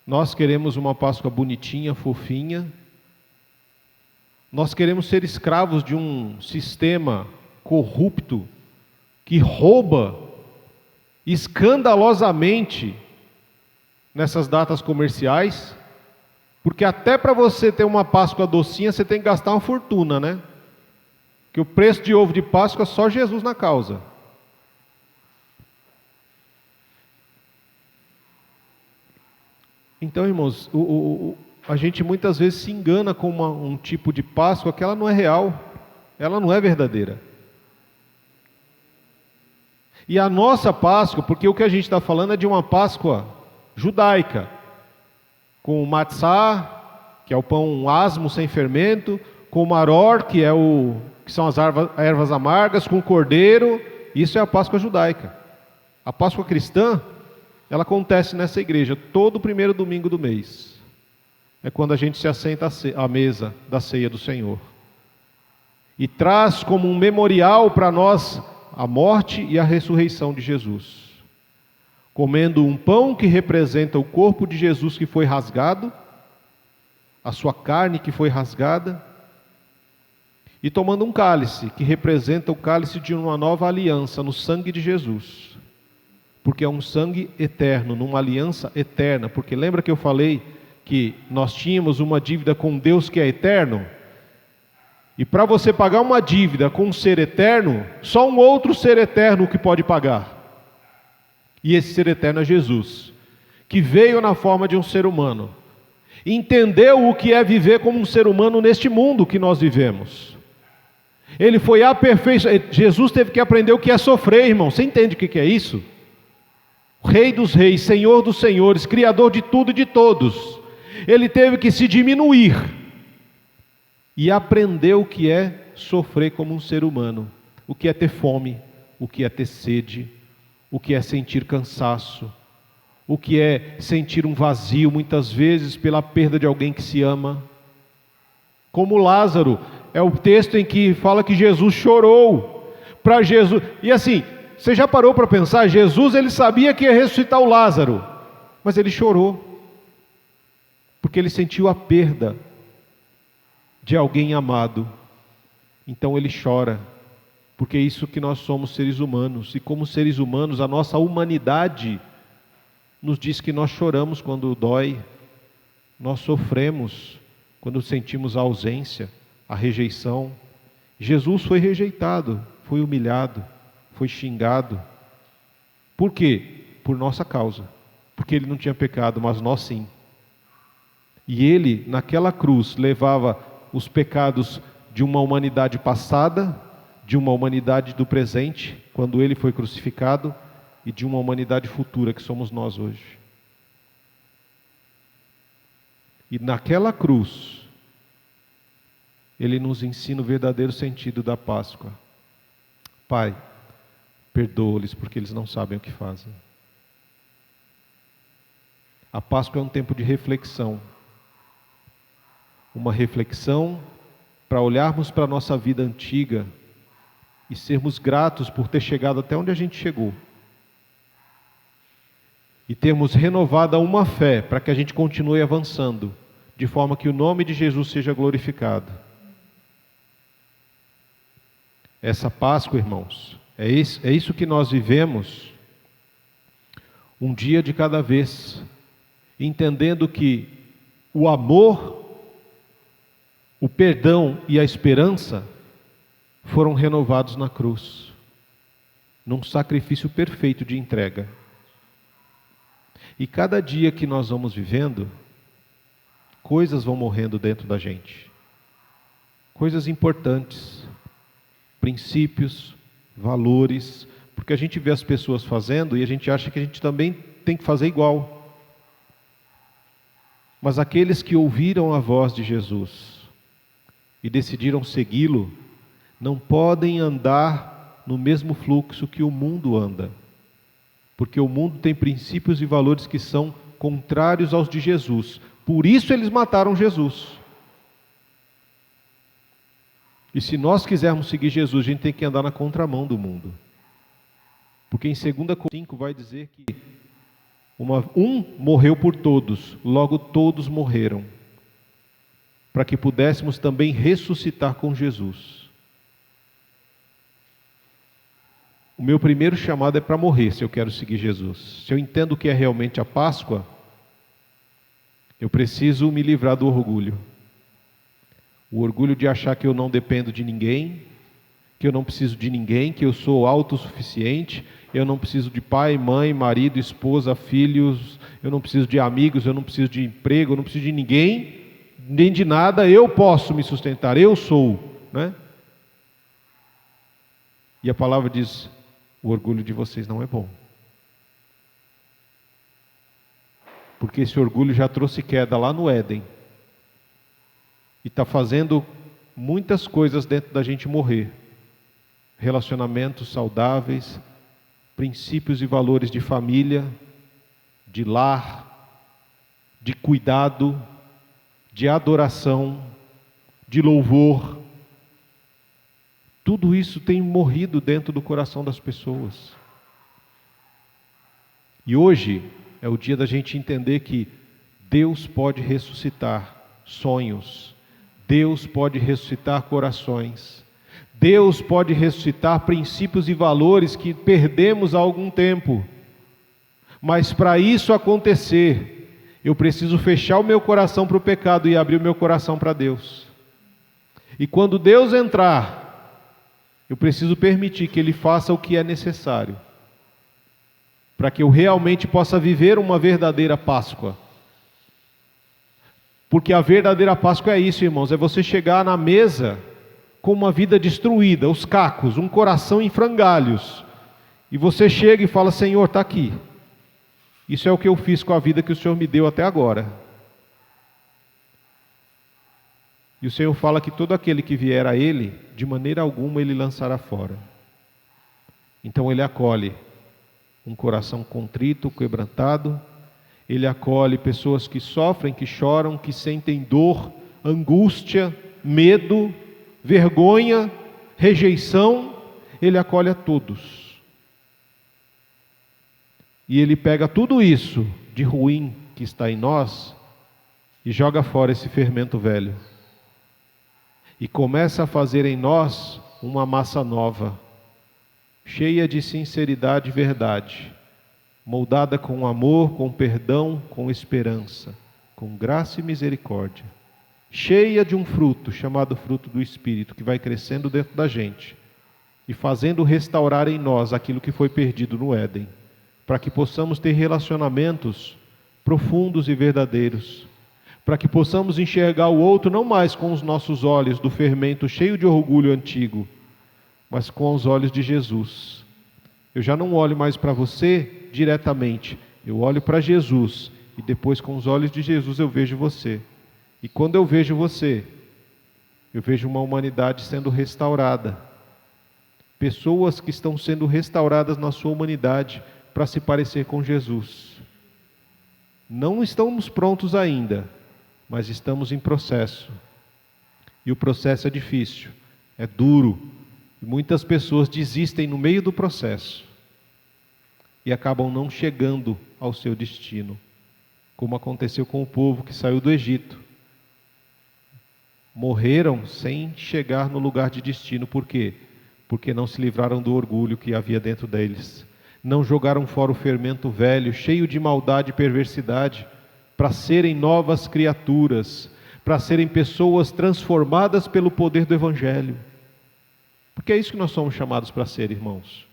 nós queremos uma Páscoa bonitinha, fofinha. Nós queremos ser escravos de um sistema corrupto que rouba escandalosamente nessas datas comerciais, porque até para você ter uma Páscoa docinha, você tem que gastar uma fortuna, né? Que o preço de ovo de Páscoa, só Jesus na causa. Então, irmãos, a gente muitas vezes se engana com um tipo de Páscoa que ela não é real, ela não é verdadeira. E a nossa Páscoa, porque o que a gente está falando é de uma Páscoa judaica, com o matzá, que é o pão asmo sem fermento, com o maror, que são as ervas amargas, com o cordeiro. Isso é a Páscoa judaica. A Páscoa cristã, ela acontece nessa igreja todo primeiro domingo do mês. É quando a gente se assenta à mesa da ceia do Senhor. E traz como um memorial para nós a morte e a ressurreição de Jesus. Comendo um pão que representa o corpo de Jesus que foi rasgado, a sua carne que foi rasgada, e tomando um cálice que representa o cálice de uma nova aliança no sangue de Jesus, porque é um sangue eterno, numa aliança eterna. Porque lembra que eu falei que nós tínhamos uma dívida com Deus que é eterno? E para você pagar uma dívida com um ser eterno, só um outro ser eterno que pode pagar. E esse ser eterno é Jesus, que veio na forma de um ser humano, entendeu o que é viver como um ser humano neste mundo que nós vivemos. Ele foi aperfeiçoado. Jesus teve que aprender o que é sofrer, irmão. Você entende o que é isso? Rei dos reis, Senhor dos senhores, Criador de tudo e de todos. Ele teve que se diminuir e aprender o que é sofrer como um ser humano. O que é ter fome, o que é ter sede, o que é sentir cansaço, o que é sentir um vazio, muitas vezes pela perda de alguém que se ama. Como Lázaro, é o texto em que fala que Jesus chorou. Para Jesus, e assim, você já parou para pensar? Jesus, ele sabia que ia ressuscitar o Lázaro, mas ele chorou, porque ele sentiu a perda de alguém amado. Então ele chora, porque é isso que nós somos, seres humanos. E como seres humanos, a nossa humanidade nos diz que nós choramos quando dói, nós sofremos quando sentimos a ausência, a rejeição. Jesus foi rejeitado, foi humilhado, foi xingado. Por quê? Por nossa causa, porque ele não tinha pecado, mas nós sim. E ele, naquela cruz, levava os pecados de uma humanidade passada, de uma humanidade do presente, quando ele foi crucificado, e de uma humanidade futura, que somos nós hoje. E naquela cruz, ele nos ensina o verdadeiro sentido da Páscoa. Pai, perdoa-lhes, porque eles não sabem o que fazem. A Páscoa é um tempo de reflexão. Uma reflexão para olharmos para a nossa vida antiga e sermos gratos por ter chegado até onde a gente chegou. E termos renovado uma fé para que a gente continue avançando, de forma que o nome de Jesus seja glorificado. Essa Páscoa, irmãos, é isso que nós vivemos, um dia de cada vez, entendendo que o amor, o perdão e a esperança foram renovados na cruz, num sacrifício perfeito de entrega. E cada dia que nós vamos vivendo, coisas vão morrendo dentro da gente, coisas importantes, princípios, valores, porque a gente vê as pessoas fazendo e a gente acha que a gente também tem que fazer igual. Mas aqueles que ouviram a voz de Jesus e decidiram segui-lo, não podem andar no mesmo fluxo que o mundo anda, porque o mundo tem princípios e valores que são contrários aos de Jesus. Por isso eles mataram Jesus. E se nós quisermos seguir Jesus, a gente tem que andar na contramão do mundo. Porque em 2 Coríntios 5 vai dizer que um morreu por todos, logo todos morreram, para que pudéssemos também ressuscitar com Jesus. O meu primeiro chamado é para morrer, se eu quero seguir Jesus. Se eu entendo o que é realmente a Páscoa, eu preciso me livrar do orgulho. O orgulho de achar que eu não dependo de ninguém, que eu não preciso de ninguém, que eu sou autossuficiente, eu não preciso de pai, mãe, marido, esposa, filhos, eu não preciso de amigos, eu não preciso de emprego, eu não preciso de ninguém, nem de nada, eu posso me sustentar, eu sou, né? E a palavra diz, o orgulho de vocês não é bom. Porque esse orgulho já trouxe queda lá no Éden. E está fazendo muitas coisas dentro da gente morrer. Relacionamentos saudáveis, princípios e valores de família, de lar, de cuidado, de adoração, de louvor. Tudo isso tem morrido dentro do coração das pessoas. E hoje é o dia da gente entender que Deus pode ressuscitar sonhos, Deus pode ressuscitar corações, Deus pode ressuscitar princípios e valores que perdemos há algum tempo. Mas para isso acontecer, eu preciso fechar o meu coração para o pecado e abrir o meu coração para Deus. E quando Deus entrar, eu preciso permitir que Ele faça o que é necessário, para que eu realmente possa viver uma verdadeira Páscoa. Porque a verdadeira Páscoa é isso, irmãos, é você chegar na mesa com uma vida destruída, os cacos, um coração em frangalhos, e você chega e fala: Senhor, está aqui. Isso é o que eu fiz com a vida que o Senhor me deu até agora. E o Senhor fala que todo aquele que vier a Ele, de maneira alguma Ele lançará fora. Então Ele acolhe um coração contrito, quebrantado. Ele acolhe pessoas que sofrem, que choram, que sentem dor, angústia, medo, vergonha, rejeição. Ele acolhe a todos. E Ele pega tudo isso de ruim que está em nós e joga fora esse fermento velho. E começa a fazer em nós uma massa nova, cheia de sinceridade e verdade, moldada com amor, com perdão, com esperança, com graça e misericórdia, cheia de um fruto chamado fruto do Espírito, que vai crescendo dentro da gente e fazendo restaurar em nós aquilo que foi perdido no Éden, para que possamos ter relacionamentos profundos e verdadeiros, para que possamos enxergar o outro não mais com os nossos olhos do fermento cheio de orgulho antigo, mas com os olhos de Jesus. Eu já não olho mais para você diretamente, eu olho para Jesus, e depois com os olhos de Jesus eu vejo você. E quando eu vejo você, eu vejo uma humanidade sendo restaurada, pessoas que estão sendo restauradas na sua humanidade para se parecer com Jesus. Não estamos prontos ainda, mas estamos em processo. E o processo é difícil, é duro. E muitas pessoas desistem no meio do processo e acabam não chegando ao seu destino, como aconteceu com o povo que saiu do Egito. Morreram sem chegar no lugar de destino. Por quê? Porque não se livraram do orgulho que havia dentro deles. Não jogaram fora o fermento velho, cheio de maldade e perversidade, para serem novas criaturas, para serem pessoas transformadas pelo poder do Evangelho. Porque é isso que nós somos chamados para ser, irmãos.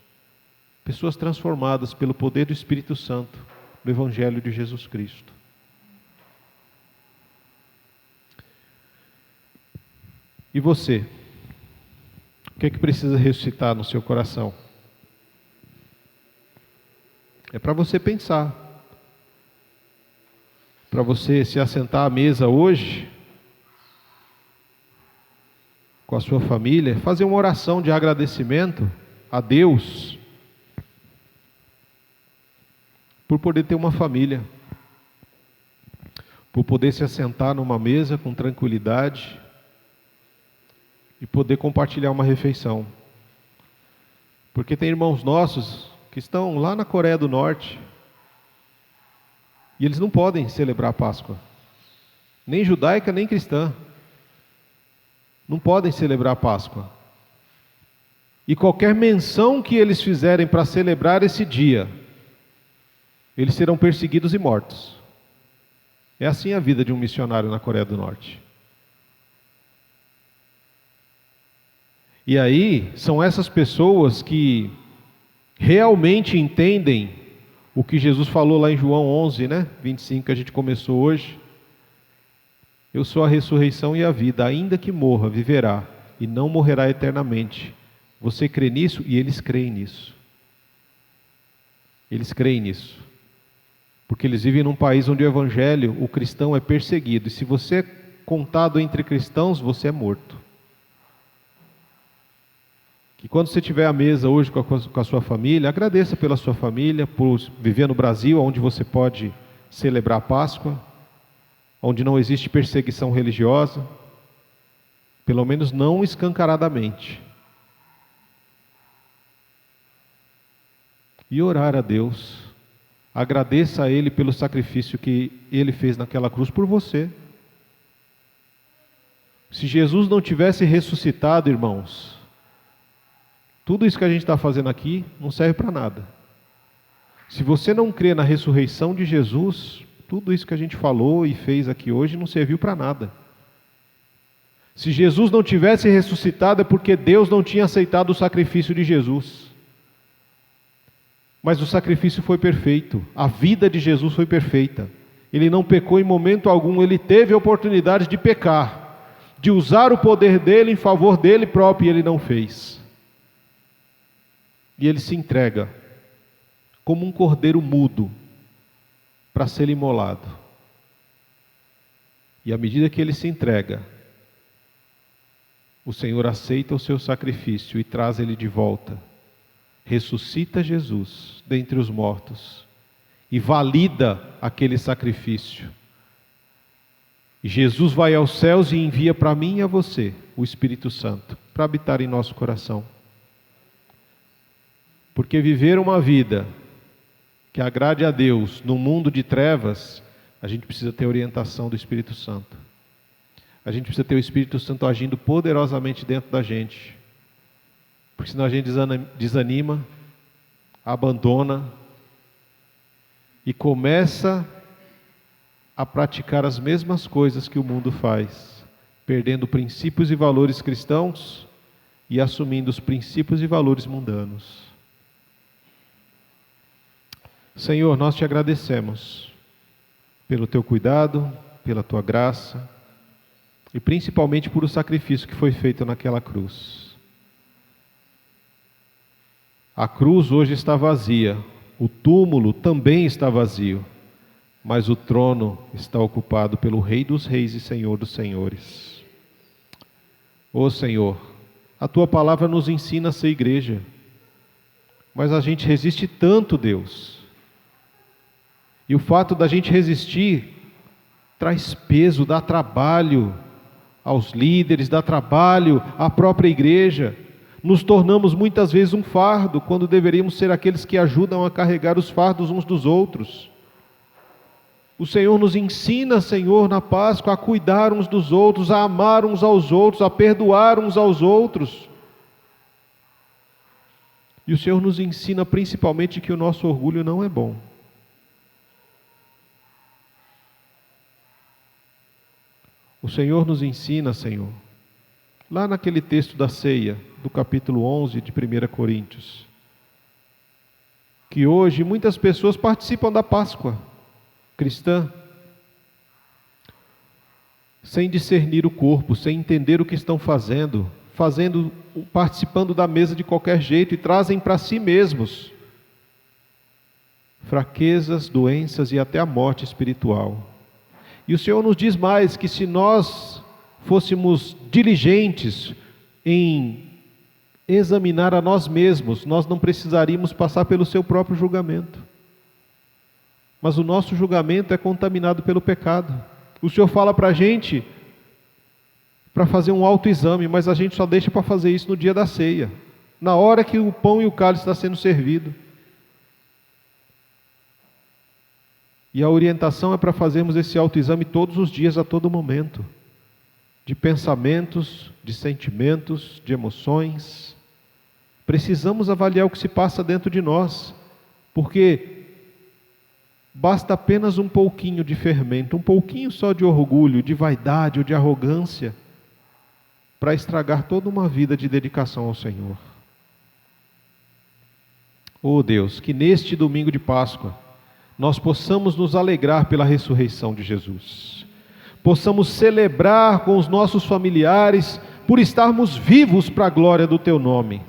Pessoas transformadas pelo poder do Espírito Santo, do Evangelho de Jesus Cristo. E você? O que é que precisa ressuscitar no seu coração? É para você pensar. Para você se assentar à mesa hoje, com a sua família, fazer uma oração de agradecimento a Deus, por poder ter uma família, por poder se assentar numa mesa com tranquilidade, e poder compartilhar uma refeição. Porque tem irmãos nossos que estão lá na Coreia do Norte, e eles não podem celebrar a Páscoa, nem judaica, nem cristã. Não podem celebrar a Páscoa. E qualquer menção que eles fizerem para celebrar esse dia, eles serão perseguidos e mortos. É assim a vida de um missionário na Coreia do Norte. E aí, são essas pessoas que realmente entendem o que Jesus falou lá em João 11, 25, que a gente começou hoje. Eu sou a ressurreição e a vida, ainda que morra, viverá, e não morrerá eternamente. Você crê nisso? E eles creem nisso. Eles creem nisso. Porque eles vivem num país onde o evangelho, o cristão é perseguido. E se você é contado entre cristãos, você é morto. Que quando você estiver à mesa hoje com a sua família, agradeça pela sua família, por viver no Brasil, onde você pode celebrar a Páscoa, onde não existe perseguição religiosa, pelo menos não escancaradamente. E orar a Deus, agradeça a Ele pelo sacrifício que Ele fez naquela cruz por você. Se Jesus não tivesse ressuscitado, irmãos, tudo isso que a gente está fazendo aqui não serve para nada. Se você não crê na ressurreição de Jesus, tudo isso que a gente falou e fez aqui hoje não serviu para nada. Se Jesus não tivesse ressuscitado, é porque Deus não tinha aceitado o sacrifício de Jesus. Mas o sacrifício foi perfeito, a vida de Jesus foi perfeita. Ele não pecou em momento algum, ele teve a oportunidade de pecar, de usar o poder dele em favor dele próprio, e ele não fez. E ele se entrega como um cordeiro mudo para ser imolado. E à medida que ele se entrega, o Senhor aceita o seu sacrifício e traz ele de volta. Ressuscita Jesus dentre os mortos e valida aquele sacrifício. E Jesus vai aos céus e envia para mim e a você o Espírito Santo para habitar em nosso coração. Porque viver uma vida que agrade a Deus num mundo de trevas, a gente precisa ter orientação do Espírito Santo. A gente precisa ter o Espírito Santo agindo poderosamente dentro da gente. Porque senão a gente desanima, abandona e começa a praticar as mesmas coisas que o mundo faz, perdendo princípios e valores cristãos e assumindo os princípios e valores mundanos. Senhor, nós te agradecemos pelo teu cuidado, pela tua graça e principalmente por o sacrifício que foi feito naquela cruz. A cruz hoje está vazia, o túmulo também está vazio, mas o trono está ocupado pelo Rei dos Reis e Senhor dos Senhores. Ó Senhor, a tua palavra nos ensina a ser igreja, mas a gente resiste tanto, Deus. E o fato da gente resistir traz peso, dá trabalho aos líderes, dá trabalho à própria igreja. Nos tornamos muitas vezes um fardo, quando deveríamos ser aqueles que ajudam a carregar os fardos uns dos outros. O Senhor nos ensina, Senhor, na Páscoa, a cuidar uns dos outros, a amar uns aos outros, a perdoar uns aos outros. E o Senhor nos ensina principalmente que o nosso orgulho não é bom. O Senhor nos ensina, Senhor, lá naquele texto da ceia, do capítulo 11 de 1 Coríntios, que hoje muitas pessoas participam da Páscoa cristã, sem discernir o corpo, sem entender o que estão fazendo, participando da mesa de qualquer jeito e trazem para si mesmos fraquezas, doenças e até a morte espiritual. E o Senhor nos diz mais, que se nós fôssemos diligentes em examinar a nós mesmos, nós não precisaríamos passar pelo seu próprio julgamento. Mas o nosso julgamento é contaminado pelo pecado. O Senhor fala para a gente para fazer um autoexame, mas a gente só deixa para fazer isso no dia da ceia, na hora que o pão e o cálice está sendo servido. E a orientação é para fazermos esse autoexame todos os dias, a todo momento, de pensamentos, de sentimentos, de emoções. Precisamos avaliar o que se passa dentro de nós, porque basta apenas um pouquinho de fermento, um pouquinho só de orgulho, de vaidade ou de arrogância, para estragar toda uma vida de dedicação ao Senhor. Oh Deus, que neste domingo de Páscoa, nós possamos nos alegrar pela ressurreição de Jesus, possamos celebrar com os nossos familiares por estarmos vivos para a glória do Teu nome,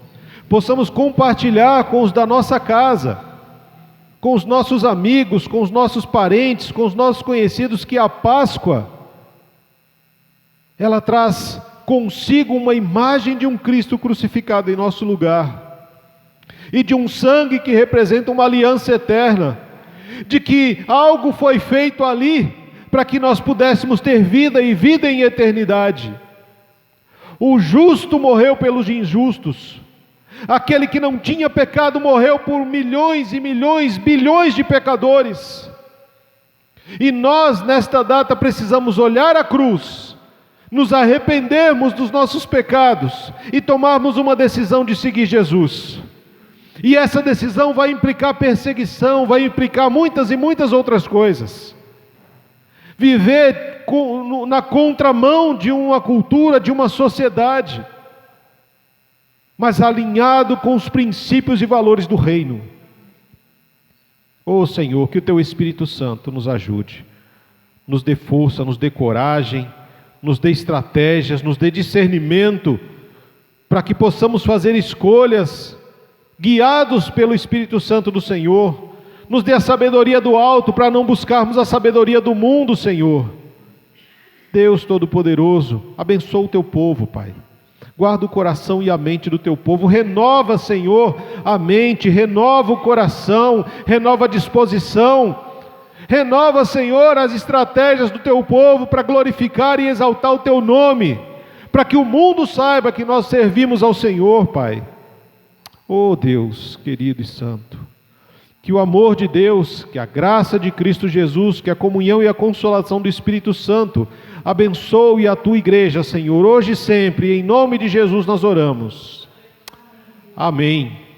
possamos compartilhar com os da nossa casa, com os nossos amigos, com os nossos parentes, com os nossos conhecidos, que a Páscoa, ela traz consigo uma imagem de um Cristo crucificado em nosso lugar, e de um sangue que representa uma aliança eterna, de que algo foi feito ali, para que nós pudéssemos ter vida e vida em eternidade. O justo morreu pelos injustos, aquele que não tinha pecado morreu por milhões e milhões, bilhões de pecadores. E nós nesta data precisamos olhar a cruz, nos arrependermos dos nossos pecados e tomarmos uma decisão de seguir Jesus. E essa decisão vai implicar perseguição, vai implicar muitas e muitas outras coisas. Viver na contramão de uma cultura, de uma sociedade, mas alinhado com os princípios e valores do reino. Ó Senhor, que o Teu Espírito Santo nos ajude, nos dê força, nos dê coragem, nos dê estratégias, nos dê discernimento, para que possamos fazer escolhas, guiados pelo Espírito Santo do Senhor. Nos dê a sabedoria do alto, para não buscarmos a sabedoria do mundo, Senhor. Deus Todo-Poderoso, abençoa o Teu povo, Pai. Guarda o coração e a mente do Teu povo. Renova, Senhor, a mente, renova o coração, renova a disposição. Renova, Senhor, as estratégias do Teu povo para glorificar e exaltar o Teu nome, para que o mundo saiba que nós servimos ao Senhor, Pai. Oh Deus, querido e santo, que o amor de Deus, que a graça de Cristo Jesus, que a comunhão e a consolação do Espírito Santo abençoe a Tua igreja, Senhor, hoje e sempre, e em nome de Jesus nós oramos. Amém.